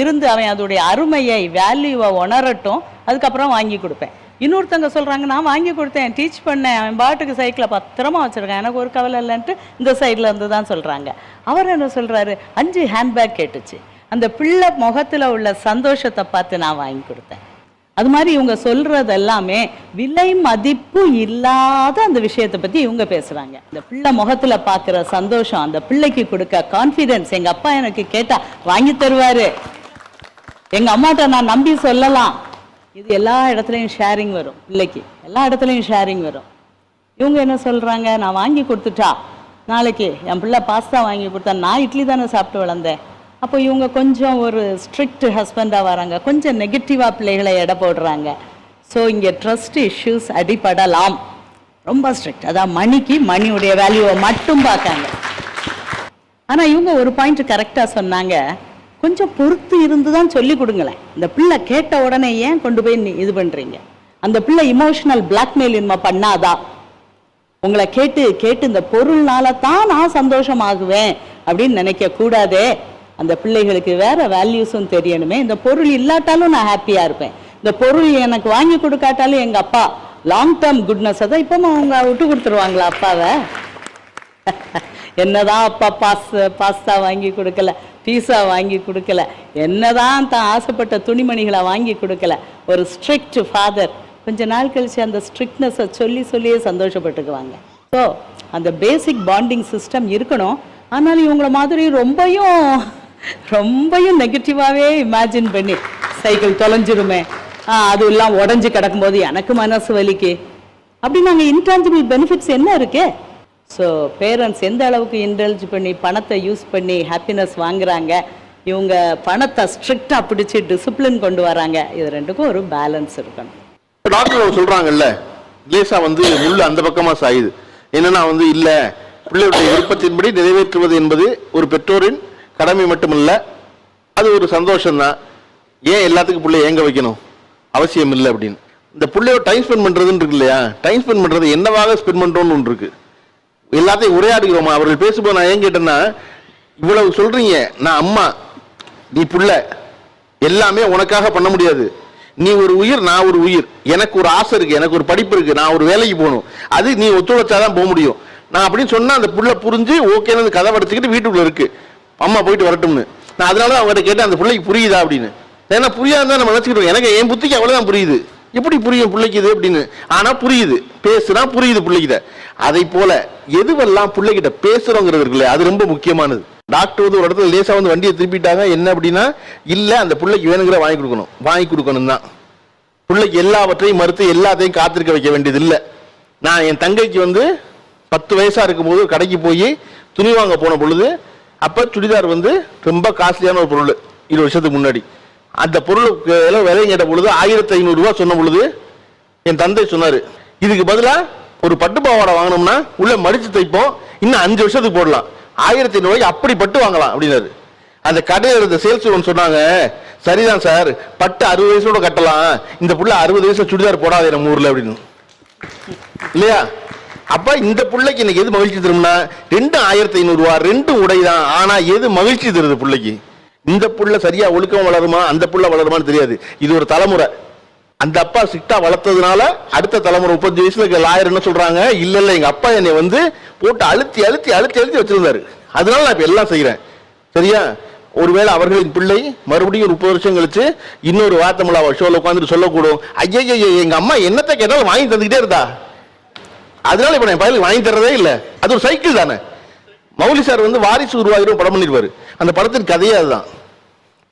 இருந்து அவன் அதோடைய அருமையை வேல்யூவை உணரட்டும், அதுக்கப்புறம் வாங்கி கொடுப்பேன். இன்னொருத்தங்க சொல்றாங்க, நான் வாங்கி கொடுத்தேன், டீச் பண்ணேன், அவன் பாட்டுக்கு சைக்கிளை பத்திரமா வச்சிருக்கான், எனக்கு ஒரு கவலை இல்லைன்ட்டு இந்த சைட்ல இருந்து தான் சொல்றாங்க. அவர் என்ன சொல்றாரு, 5 ஹேண்ட்பேக் கேட்டுச்சு, அந்த பிள்ளை முகத்துல உள்ள சந்தோஷத்தை பார்த்து நான் வாங்கி கொடுத்தேன். அது மாதிரி இவங்க சொல்றது எல்லாமே விலை மதிப்பு இல்லாத அந்த விஷயத்தை பத்தி இவங்க பேசுறாங்க. இந்த பிள்ளை முகத்துல பாக்குற சந்தோஷம், அந்த பிள்ளைக்கு கொடுக்க கான்ஃபிடென்ஸ், எங்க அப்பா எனக்கு கேட்டா வாங்கி தருவாரு, எங்க அம்மாட்ட நான் நம்பி சொல்லலாம், இது எல்லா இடத்துலையும் ஷேரிங் வரும். பிள்ளைக்கு எல்லா இடத்துலையும் ஷேரிங் வரும். இவங்க என்ன சொல்றாங்க, நான் வாங்கி கொடுத்துட்டா நாளைக்கு என் பிள்ளை பாஸ்தா வாங்கி கொடுத்தா, நான் இட்லி தானே சாப்பிட்டு வளர்ந்தேன். அப்போ இவங்க கொஞ்சம் ஒரு ஸ்ட்ரிக்ட் ஹஸ்பண்டாக வராங்க, கொஞ்சம் நெகட்டிவாக பிள்ளைகளை எடை போடுறாங்க. ஸோ இங்கே ட்ரஸ்ட் இஷ்யூஸ் அடிப்படலாம். ரொம்ப ஸ்ட்ரிக்ட், அதான் மணிக்கு மணியுடைய வேல்யூவை மட்டும் பார்க்காங்க. ஆனால் இவங்க ஒரு பாயிண்ட் கரெக்டாக சொன்னாங்க, கொஞ்சம் பொறுத்து இருந்து தான் சொல்லி கொடுங்களேன். இந்த பிள்ளை கேட்ட உடனே ஏன் கொண்டு போய் இது பண்ணுறீங்க? அந்த பிள்ளை இமோஷனல் பிளாக்மெயில் இன்மை பண்ணாதா? உங்களை கேட்டு கேட்டு இந்த பொருள்னால தான் நான் சந்தோஷமாகுவேன் அப்படின்னு நினைக்க கூடாதே. அந்த பிள்ளைகளுக்கு வேற வேல்யூஸும் தெரியணுமே. இந்த பொருள் இல்லாட்டாலும் நான் ஹாப்பியா இருப்பேன், இந்த பொருள் எனக்கு வாங்கி கொடுக்காட்டாலும் எங்க அப்பா லாங் டேர்ம் குட்னஸ் தான். இப்போ அவங்க விட்டு கொடுத்துருவாங்களா அப்பாவை? என்னதான் அப்பா பாஸ்தா வாங்கி கொடுக்கல, பீஸா வாங்கி கொடுக்கல, என்னதான் தான் ஆசைப்பட்ட துணிமணிகளை வாங்கி கொடுக்கல, ஒரு ஸ்ட்ரிக்ட் ஃபாதர் கொஞ்ச நாள் கழிச்சு அந்த ஸ்ட்ரிக்ட்னஸை சொல்லியே சந்தோஷப்பட்டுக்குவாங்க. ஸோ அந்த பேசிக் பாண்டிங் சிஸ்டம் இருக்கணும். ஆனாலும் இவங்கள மாதிரி ரொம்பயும் நெகட்டிவாகவே இமேஜின் பண்ணி சைக்கிள் தொலைஞ்சிருமே, அது எல்லாம் உடஞ்சி கிடக்கும்போது எனக்கு மனசு வலிக்கு, அப்படி நாங்கள் இன்டான்ஜிபிள் பெனிஃபிட்ஸ் என்ன இருக்கு? ஸோ பேரண்ட்ஸ் எந்த அளவுக்கு இன்டெல்ஜ் பண்ணி பணத்தை யூஸ் பண்ணி ஹாப்பினஸ் வாங்குறாங்க, இவங்க பணத்தை ஸ்ட்ரிக்டாக பிடிச்சி டிசிப்ளின் கொண்டு வராங்க. இது ரெண்டுக்கும் ஒரு பேலன்ஸ் இருக்கணும். டாக்டர் சொல்றாங்கல்ல, லேசா வந்து முள்ளு அந்த பக்கமா சாயுது. என்னன்னா வந்து இல்ல, பிள்ளையுடைய விருப்பத்தின்படி நிறைவேற்றுவது என்பது ஒரு பெற்றோரின் கடமை மட்டுமல்ல, அது ஒரு சந்தோஷம்தான். ஏன் எல்லாத்துக்கும் பிள்ளை ஏங்க வைக்கணும், அவசியம் இல்லை அப்படின்னு. இந்த பிள்ளையோட டைம் ஸ்பெண்ட் பண்றதுன்னு இருக்கு இல்லையா, டைம் ஸ்பெண்ட் பண்றது என்னவாக ஸ்பெண்ட் பண்றோம்னு ஒன்று இருக்கு. எல்லாத்தையும் உரையாடுகிறோமா? அவர்கள் பேசும்போது நான் ஏன் கேட்டேன்னா, இவ்வளவு சொல்றீங்க, நான் அம்மா, நீ புள்ள, எல்லாமே உனக்காக பண்ண முடியாது. நீ ஒரு உயிர், நான் ஒரு உயிர். எனக்கு ஒரு ஆசை இருக்கு, எனக்கு ஒரு படிப்பு இருக்கு, நான் ஒரு வேலைக்கு போகணும், அது நீ ஒத்துழைச்சாதான் போக முடியும். நான் அப்படின்னு சொன்னா அந்த புள்ள புரிஞ்சு ஓகேன்னு கதை படிச்சுக்கிட்டு வீட்டுக்குள்ள இருக்கு, அம்மா போயிட்டு வரட்டும்னு. நான் அதனாலதான் அவங்ககிட்ட கேட்டேன், அந்த பிள்ளைக்கு புரியுதா அப்படின்னு. ஏன்னா புரியாதுதான் நம்ம நினைச்சுக்கிட்டோம். எனக்கு என் புத்திக்கு அவ்வளவுதான் புரியுது, எப்படி புரியும் பிள்ளைக்கு இது அப்படின்னு. ஆனா புரியுது, பேசுனா புரியுது பிள்ளைகிட்ட. அதை போல எதுவெல்லாம் பிள்ளைகிட்ட பேசுறோங்கிறது இருக்குல்ல, அது ரொம்ப முக்கியமானது. டாக்டர் வந்து ஒரு இடத்துல லேசா வந்து வண்டியை திருப்பிட்டாங்க, என்ன அப்படின்னா இல்ல அந்த பிள்ளைக்கு வேணுங்கிற வாங்கி கொடுக்கணும் தான். பிள்ளைக்கு எல்லாவற்றையும் மறுத்து எல்லாத்தையும் காத்திருக்க வைக்க வேண்டியது இல்லை. நான் என் தங்கைக்கு வந்து 10 வயசா இருக்கும்போது கடைக்கு போய் துணி வாங்க போன பொழுது, அப்ப சுடிதார் வந்து ரொம்ப காஸ்ட்லியான ஒரு பொருள், 20 வருஷத்துக்கு முன்னாடி. அந்த பொருளுக்கு விலை கேட்ட பொழுது 1500 ரூபாய் சொன்ன பொழுது என் தந்தை சொன்னாரு, இதுக்கு பதிலா ஒரு பட்டு பாவாடை வாங்கினோம்னா உள்ள மடிச்சு தைப்போம், இன்னும் 5 வருஷத்துக்கு போடலாம், 1500 ரூபாய்க்கு அப்படி பட்டு வாங்கலாம் அப்படின்னாரு. அந்த கடையில் இருந்த சேல்ஸ் சொன்னாங்க, சரிதான் சார், பட்டு 60 வயசோட கட்டலாம், இந்த புள்ள 60 வயசுல சுடிதார் போடாதே நம்ம ஊர்ல அப்படின்னு. இல்லையா? அப்ப இந்த பிள்ளைக்கு இன்னைக்கு எது மகிழ்ச்சி தரும்னா, 1500 ரூபாய், 2 உடைதான். ஆனா எது மகிழ்ச்சி தருது பிள்ளைக்கு? இந்த புள்ள சரியா ஒழுக்கம் வளருமா, அந்த புள்ள வளருமான்னு தெரியாது. இது ஒரு தலைமுறை. அந்த அப்பா ஸ்ட்ரிக்டா வளர்த்ததுனால அடுத்த தலைமுறை 35 வயசுல லாயர் என்ன சொல்றாங்க, இல்ல இல்ல எங்க அப்பா என்னை வந்து போட்டு அழுத்தி அழுத்தி அழுத்தி அழுத்தி வச்சிருந்தாரு, அதனால நான் இப்ப எல்லாம் செய்யறேன். சரியா? ஒருவேளை அவர்களின் பிள்ளை மறுபடியும் 30 வருஷம் கழிச்சு இன்னொரு வார்த்தை ஷோல உட்காந்துட்டு சொல்லக்கூடும், ஐயா எங்க அம்மா என்னத்தை கேட்டாலும் வாங்கி தந்துகிட்டே இருந்தா, அதனால இப்ப என் பையனுக்கு வாங்கி தர்றதே இல்லை. அது ஒரு சைக்கிள் தானே. மௌலி சார் வந்து வாரிசு உருவாகிரும் படம் பண்ணிருப்பாரு. அந்த படத்தின் கதையே அதுதான்.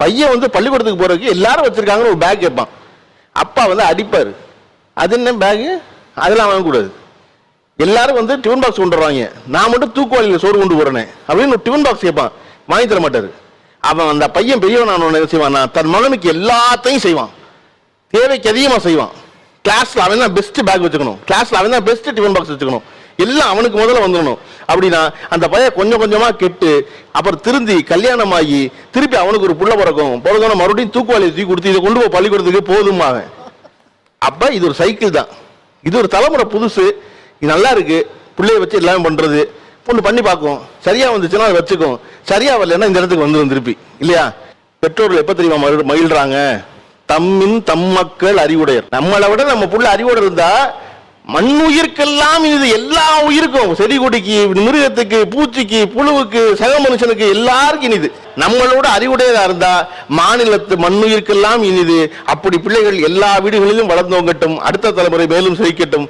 பையன் வந்து பள்ளிக்கூடத்துக்கு போறதுக்கு எல்லாரும் வச்சிருக்காங்கன்னு ஒரு பேக் கேட்பான், அப்பா வந்து அடிப்பாரு, அது என்ன பேகு, அதெல்லாம் வாங்கக்கூடாது. எல்லாரும் வந்து டிஃபன் பாக்ஸ் கொண்டு வருவாங்க, நான் மட்டும் தூக்குவாளியில் சோறு கொண்டு போறேனே அப்படின்னு ஒரு டிஃபன் பாக்ஸ் கேட்பான், வாங்கி தர மாட்டாரு. அவன் அந்த பையன் பெரியவன் என்ன செய்வான், தன் மகனுக்கு எல்லாத்தையும் செய்வான், தேவைக்கு அதிகமாக செய்வான். கிளாஸ்ல அவன் தான் பெஸ்ட் பேக் வச்சுக்கணும், கிளாஸ்ல அவன் தான் பெஸ்ட் டிஃபன் பாக்ஸ் வச்சுக்கணும், எல்லாம் அவனுக்கு முதல்ல வந்துடணும். அப்படின்னா அந்த பையன் கொஞ்சம் கொஞ்சமா கெட்டு அப்புறம் திருந்தி கல்யாணம் ஆகி திருப்பி அவனுக்கு ஒரு புள்ள பிறக்கணும், மறுபடியும் தூக்குவாளியை தூக்கி கொடுத்து இதை கொண்டு போய் பள்ளிக்கூடத்துக்கு போதும் அவன். அப்ப இது ஒரு சைக்கிள் தான். இது ஒரு தலைமுறை புதுசு, இது நல்லா இருக்கு, பிள்ளைய வச்சு எல்லாமே பண்றது. பொண்ணு பண்ணி பார்க்கும், சரியா வந்துச்சுன்னா அதை வச்சுக்கும், சரியா வரலன்னா இந்த இடத்துக்கு வந்துடும் திருப்பி. இல்லையா? பெற்றோர்கள் எப்ப தெரியுமா மகிழ்றாங்க, தம்மின் தம்மக்கள் அறிவுடையர். நம்மளை விட நம்ம புள்ள அறிவுடை இருந்தா மண்ணுயிர்க்கெல்லாம் இது, எல்லா உயிருக்கும், செடி கொடிக்கு, மிருகத்துக்கு, பூச்சிக்கு, புழுவுக்கு, சக மனுஷனுக்கு எல்லாருக்கும் இனிது. நம்மளோட அறிவுடையதா இருந்தா மாநிலத்து மண்ணுயிர்க்கெல்லாம் இனிது. அப்படி பிள்ளைகள் எல்லா வீடுகளிலும் வளர்ந்தோங்கட்டும், அடுத்த தலைமுறை மேலும் செழிக்கட்டும்.